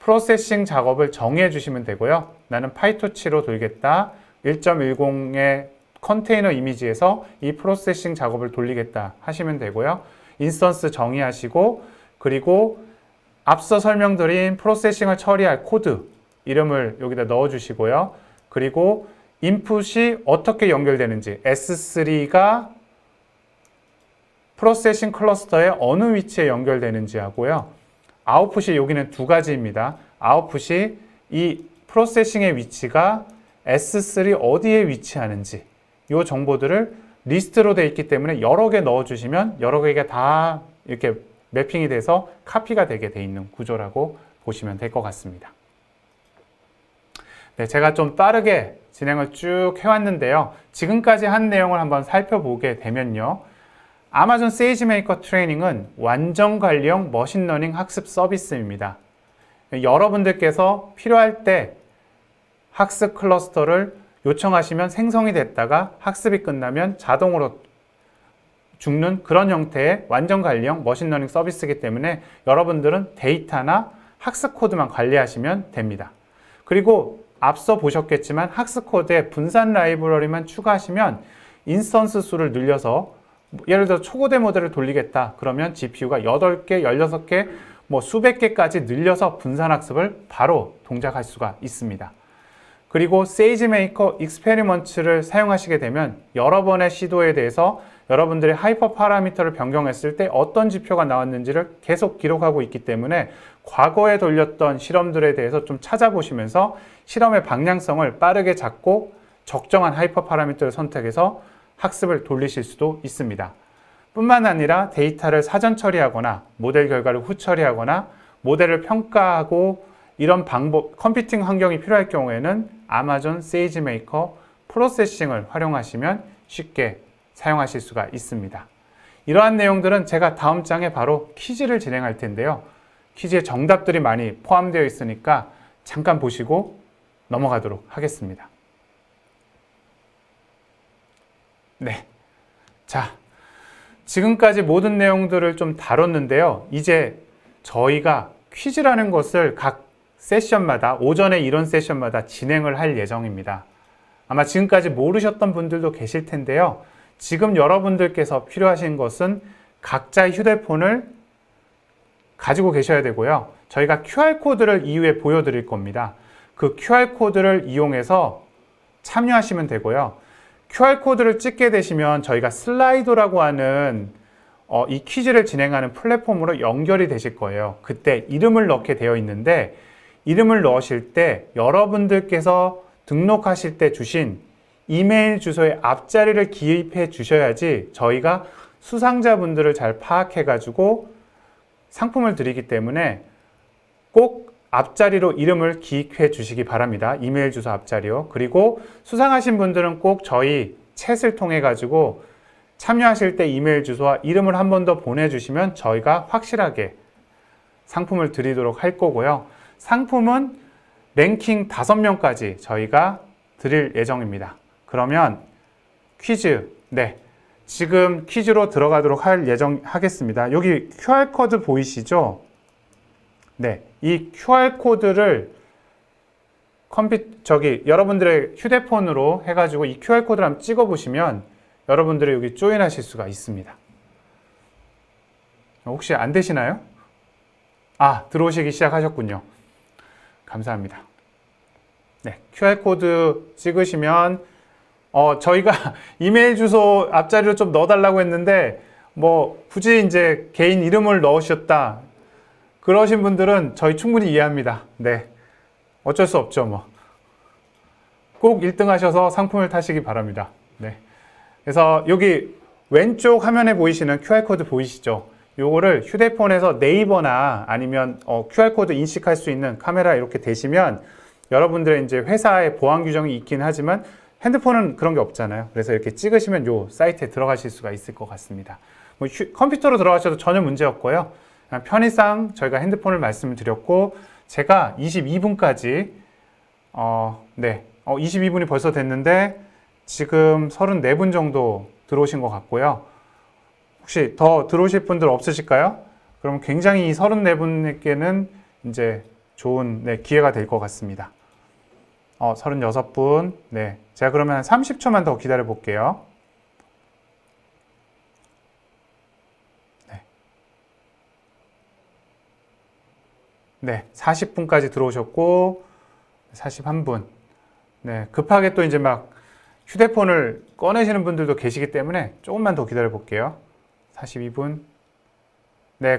프로세싱 작업을 정의해 주시면 되고요. 나는 파이토치로 돌겠다. 1.10의 컨테이너 이미지에서 이 프로세싱 작업을 돌리겠다 하시면 되고요. 인스턴스 정의하시고 그리고 앞서 설명드린 프로세싱을 처리할 코드 이름을 여기다 넣어 주시고요. 그리고 인풋이 어떻게 연결되는지 S3가 프로세싱 클러스터의 어느 위치에 연결되는지 하고요. 아웃풋이 여기는 두 가지입니다. 아웃풋이 이 프로세싱의 위치가 S3 어디에 위치하는지 이 정보들을 리스트로 되어 있기 때문에 여러 개 넣어주시면 여러 개가 다 이렇게 매핑이 돼서 카피가 되게 돼 있는 구조라고 보시면 될 것 같습니다. 네, 제가 좀 빠르게 진행을 쭉 해왔는데요. 지금까지 한 내용을 한번 살펴보게 되면요. 아마존 세이지메이커 트레이닝은 완전 관리형 머신러닝 학습 서비스입니다. 여러분들께서 필요할 때 학습 클러스터를 요청하시면 생성이 됐다가 학습이 끝나면 자동으로 죽는 그런 형태의 완전 관리형 머신러닝 서비스이기 때문에 여러분들은 데이터나 학습 코드만 관리하시면 됩니다. 그리고 앞서 보셨겠지만 학습 코드에 분산 라이브러리만 추가하시면 인스턴스 수를 늘려서 예를 들어 초고대 모델을 돌리겠다 그러면 GPU가 8개, 16개, 뭐 수백 개까지 늘려서 분산 학습을 바로 동작할 수가 있습니다. 그리고 세이지메이커 익스페리먼트를 사용하시게 되면 여러 번의 시도에 대해서 여러분들의 하이퍼 파라미터를 변경했을 때 어떤 지표가 나왔는지를 계속 기록하고 있기 때문에 과거에 돌렸던 실험들에 대해서 좀 찾아보시면서 실험의 방향성을 빠르게 잡고 적정한 하이퍼 파라미터를 선택해서 학습을 돌리실 수도 있습니다. 뿐만 아니라 데이터를 사전 처리하거나 모델 결과를 후 처리하거나 모델을 평가하고 이런 방법, 컴퓨팅 환경이 필요할 경우에는 아마존 세이지메이커 프로세싱을 활용하시면 쉽게 사용하실 수가 있습니다. 이러한 내용들은 제가 다음 장에 바로 퀴즈를 진행할 텐데요. 퀴즈에 정답들이 많이 포함되어 있으니까 잠깐 보시고 넘어가도록 하겠습니다. 네. 자, 지금까지 모든 내용들을 좀 다뤘는데요. 이제 저희가 퀴즈라는 것을 각 세션마다, 오전에 이런 세션마다 진행을 할 예정입니다. 아마 지금까지 모르셨던 분들도 계실 텐데요. 지금 여러분들께서 필요하신 것은 각자의 휴대폰을 가지고 계셔야 되고요. 저희가 QR코드를 이후에 보여드릴 겁니다. 그 QR코드를 이용해서 참여하시면 되고요. QR코드를 찍게 되시면 저희가 슬라이도라고 하는 이 퀴즈를 진행하는 플랫폼으로 연결이 되실 거예요. 그때 이름을 넣게 되어 있는데 이름을 넣으실 때 여러분들께서 등록하실 때 주신 이메일 주소의 앞자리를 기입해 주셔야지 저희가 수상자분들을 잘 파악해 가지고 상품을 드리기 때문에 꼭 앞자리로 이름을 기입해 주시기 바랍니다. 이메일 주소 앞자리요. 그리고 수상하신 분들은 꼭 저희 챗을 통해 가지고 참여하실 때 이메일 주소와 이름을 한 번 더 보내주시면 저희가 확실하게 상품을 드리도록 할 거고요. 상품은 랭킹 5명까지 저희가 드릴 예정입니다. 그러면 퀴즈, 지금 퀴즈로 들어가도록 하겠습니다. 여기 QR코드 보이시죠? 이 QR코드를 여러분들의 휴대폰으로 해가지고 이 QR코드를 한번 찍어보시면 여러분들이 여기 조인하실 수가 있습니다. 혹시 안 되시나요? 들어오시기 시작하셨군요. 감사합니다. QR코드 찍으시면 저희가 이메일 주소 앞자리로 좀 넣어달라고 했는데 굳이 이제 개인 이름을 넣으셨다 그러신 분들은 저희 충분히 이해합니다. 어쩔 수 없죠. 꼭 1등 하셔서 상품을 타시기 바랍니다. 그래서 여기 왼쪽 화면에 보이시는 QR코드 보이시죠? 요거를 휴대폰에서 네이버나 아니면 QR코드 인식할 수 있는 카메라 이렇게 대시면 여러분들의 이제 회사의 보안 규정이 있긴 하지만 핸드폰은 그런 게 없잖아요. 그래서 이렇게 찍으시면 요 사이트에 들어가실 수가 있을 것 같습니다. 컴퓨터로 들어가셔도 전혀 문제 없고요. 편의상 저희가 핸드폰을 말씀드렸고 제가 22분까지 22분이 벌써 됐는데 지금 34분 정도 들어오신 것 같고요. 혹시 더 들어오실 분들 없으실까요? 그럼 굉장히 이 34분에게는 이제 좋은 기회가 될 것 같습니다. 36분. 제가 그러면 한 30초만 더 기다려 볼게요. 40분까지 들어오셨고 41분. 급하게 또 이제 막 휴대폰을 꺼내시는 분들도 계시기 때문에 조금만 더 기다려 볼게요. 42분.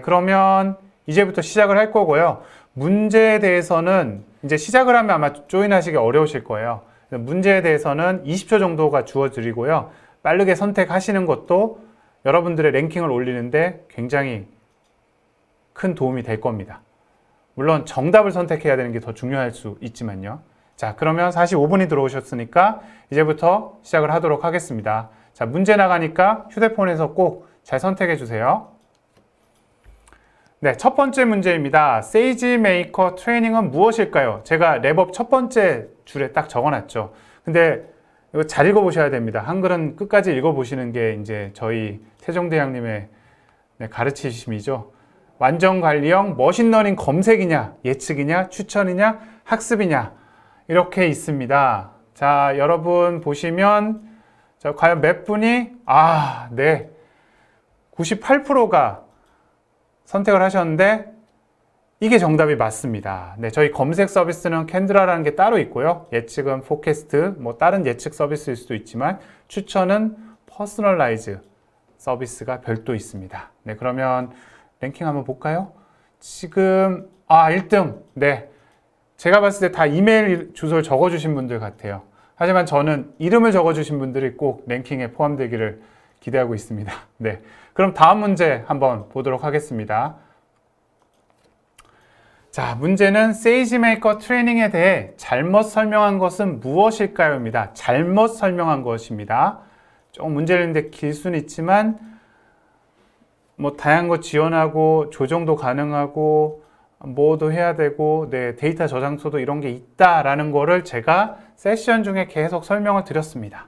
그러면 이제부터 시작을 할 거고요. 문제에 대해서는 이제 시작을 하면 아마 조인하시기 어려우실 거예요. 문제에 대해서는 20초 정도가 주어드리고요. 빠르게 선택하시는 것도 여러분들의 랭킹을 올리는데 굉장히 큰 도움이 될 겁니다. 물론 정답을 선택해야 되는 게 더 중요할 수 있지만요. 자, 그러면 45분이 들어오셨으니까 이제부터 시작을 하도록 하겠습니다. 자, 문제 나가니까 휴대폰에서 꼭 잘 선택해 주세요. 첫 번째 문제입니다. 세이지메이커 트레이닝은 무엇일까요? 제가 랩업 첫 번째 줄에 딱 적어놨죠. 근데 이거 잘 읽어보셔야 됩니다. 한글은 끝까지 읽어보시는 게 이제 저희 태종대왕님의 가르치심이죠. 완전관리형 머신러닝 검색이냐, 예측이냐, 추천이냐, 학습이냐 이렇게 있습니다. 자, 여러분 보시면 과연 몇 분이 98%가 선택을 하셨는데 이게 정답이 맞습니다. 저희 검색 서비스는 캔드라라는 게 따로 있고요. 예측은 포캐스트, 다른 예측 서비스일 수도 있지만 추천은 퍼스널라이즈 서비스가 별도 있습니다. 그러면 랭킹 한번 볼까요? 지금 1등. 제가 봤을 때 다 이메일 주소를 적어주신 분들 같아요. 하지만 저는 이름을 적어주신 분들이 꼭 랭킹에 포함되기를 기대하고 있습니다. 그럼 다음 문제 한번 보도록 하겠습니다. 자, 문제는 세이지메이커 트레이닝에 대해 잘못 설명한 것은 무엇일까요? 입니다. 잘못 설명한 것입니다. 조금 문제를 했는데 길 수는 있지만 다양한 거 지원하고 조정도 가능하고 뭐도 해야 되고 데이터 저장소도 이런 게 있다라는 거를 제가 세션 중에 계속 설명을 드렸습니다.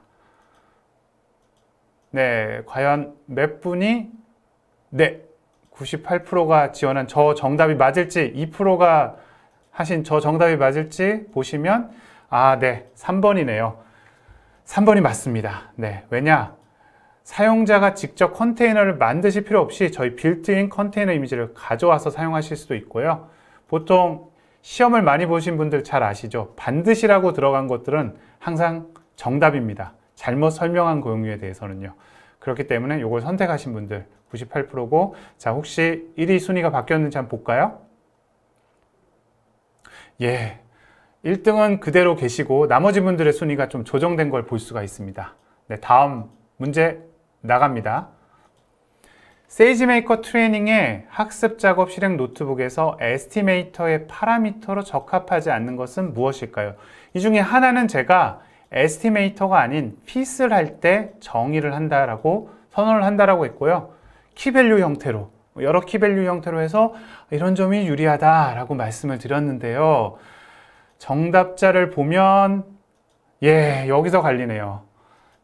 과연 몇 분이 98%가 지원한 저 정답이 맞을지 2%가 하신 저 정답이 맞을지 보시면 3번이네요. 3번이 맞습니다. 왜냐? 사용자가 직접 컨테이너를 만드실 필요 없이 저희 빌트인 컨테이너 이미지를 가져와서 사용하실 수도 있고요. 보통 시험을 많이 보신 분들 잘 아시죠? 반드시라고 들어간 것들은 항상 정답입니다. 잘못 설명한 경우에 대해서는요. 그렇기 때문에 이걸 선택하신 분들 98%고, 자, 혹시 1위 순위가 바뀌었는지 한번 볼까요? 예, 1등은 그대로 계시고 나머지 분들의 순위가 좀 조정된 걸 볼 수가 있습니다. 네, 다음 문제 나갑니다. 세이지메이커 트레이닝의 학습 작업 실행 노트북에서 에스티메이터의 파라미터로 적합하지 않는 것은 무엇일까요? 이 중에 하나는 제가 에스티메이터가 아닌 핏을 할 때 정의를 한다라고 선언을 한다라고 했고요. 키밸류 형태로, 여러 키밸류 형태로 해서 이런 점이 유리하다라고 말씀을 드렸는데요. 정답자를 보면 예, 여기서 갈리네요.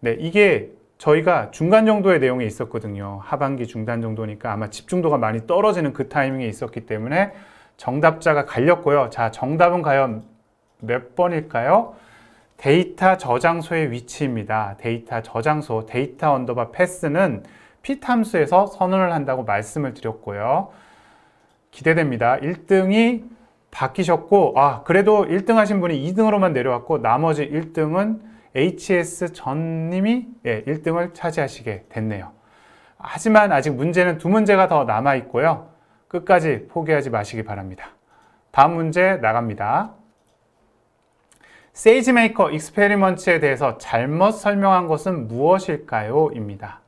네, 이게 저희가 중간 정도의 내용이 있었거든요. 하반기 중단 정도니까 아마 집중도가 많이 떨어지는 그 타이밍에 있었기 때문에 정답자가 갈렸고요. 자, 정답은 과연 몇 번일까요? 데이터 저장소의 위치입니다. 데이터 저장소, 데이터 언더바 패스는 핏 함수에서 선언을 한다고 말씀을 드렸고요. 기대됩니다. 1등이 바뀌셨고, 그래도 1등 하신 분이 2등으로만 내려왔고, 나머지 1등은 HS 전님이 1등을 차지하시게 됐네요. 하지만 아직 문제는 2문제가 더 남아 있고요. 끝까지 포기하지 마시기 바랍니다. 다음 문제 나갑니다. 세이지메이커 익스페리먼트에 대해서 잘못 설명한 것은 무엇일까요? 입니다.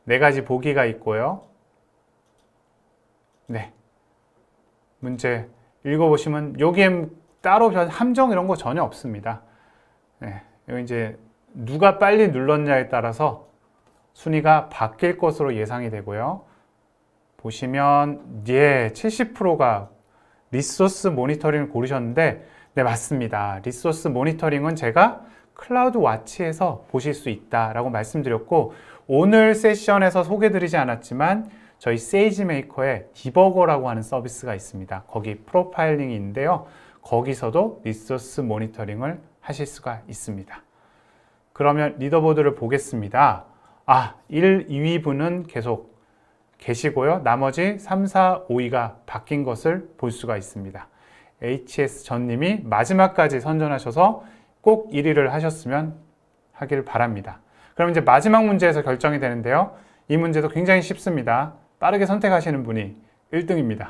4가지 보기가 있고요. 네, 문제 읽어보시면 여기엔 따로 함정 이런 거 전혀 없습니다. 네, 여기 이제 누가 빨리 눌렀냐에 따라서 순위가 바뀔 것으로 예상이 되고요. 보시면 70%가 리소스 모니터링을 고르셨는데 네, 맞습니다. 리소스 모니터링은 제가 클라우드 와치에서 보실 수 있다라고 말씀드렸고, 오늘 세션에서 소개드리지 않았지만 저희 세이지메이커에 디버거라고 하는 서비스가 있습니다. 거기 프로파일링이 있는데요. 거기서도 리소스 모니터링을 하실 수가 있습니다. 그러면 리더보드를 보겠습니다. 1, 2위 분은 계속 계시고요. 나머지 3, 4, 5위가 바뀐 것을 볼 수가 있습니다. HS 전님이 마지막까지 선전하셔서 꼭 1위를 하셨으면 하길 바랍니다. 그럼 이제 마지막 문제에서 결정이 되는데요. 이 문제도 굉장히 쉽습니다. 빠르게 선택하시는 분이 1등입니다.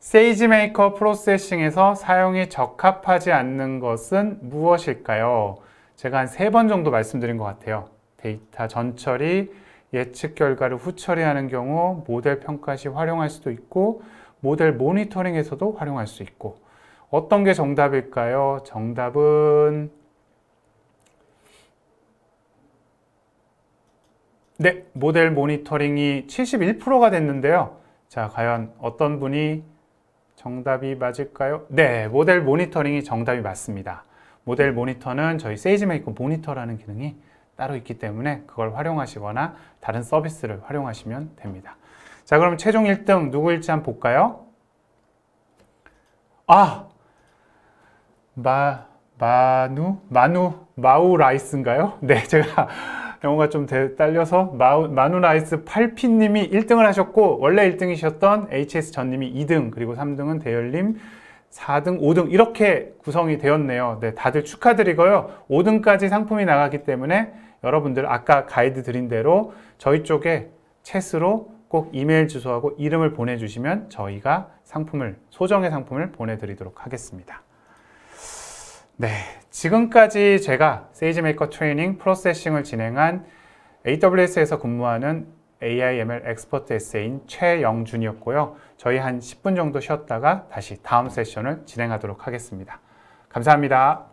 세이지메이커 프로세싱에서 사용이 적합하지 않는 것은 무엇일까요? 제가 한 3번 정도 말씀드린 것 같아요. 데이터 전처리, 예측 결과를 후처리하는 경우 모델 평가 시 활용할 수도 있고 모델 모니터링에서도 활용할 수 있고, 어떤 게 정답일까요? 정답은 네, 모델 모니터링이 71%가 됐는데요. 자, 과연 어떤 분이 정답이 맞을까요? 네, 모델 모니터링이 정답이 맞습니다. 모델 모니터는 저희 세이지메이커 모니터라는 기능이 따로 있기 때문에 그걸 활용하시거나 다른 서비스를 활용하시면 됩니다. 자, 그럼 최종 1등 누구일지 한번 볼까요? 마우라이스인가요? 네, 제가 영어가 좀 딸려서 마누라이스 8P님이 1등을 하셨고, 원래 1등이셨던 HS 전님이 2등, 그리고 3등은 대열님, 4등, 5등 이렇게 구성이 되었네요. 네, 다들 축하드리고요. 5등까지 상품이 나가기 때문에 여러분들 아까 가이드 드린 대로 저희 쪽에 챗으로 꼭 이메일 주소하고 이름을 보내주시면 저희가 소정의 상품을 보내드리도록 하겠습니다. 네, 지금까지 제가 세이지메이커 트레이닝 프로세싱을 진행한 AWS에서 근무하는 AI ML 엑스퍼트 에세이인 최영준이었고요. 저희 한 10분 정도 쉬었다가 다시 다음 세션을 진행하도록 하겠습니다. 감사합니다.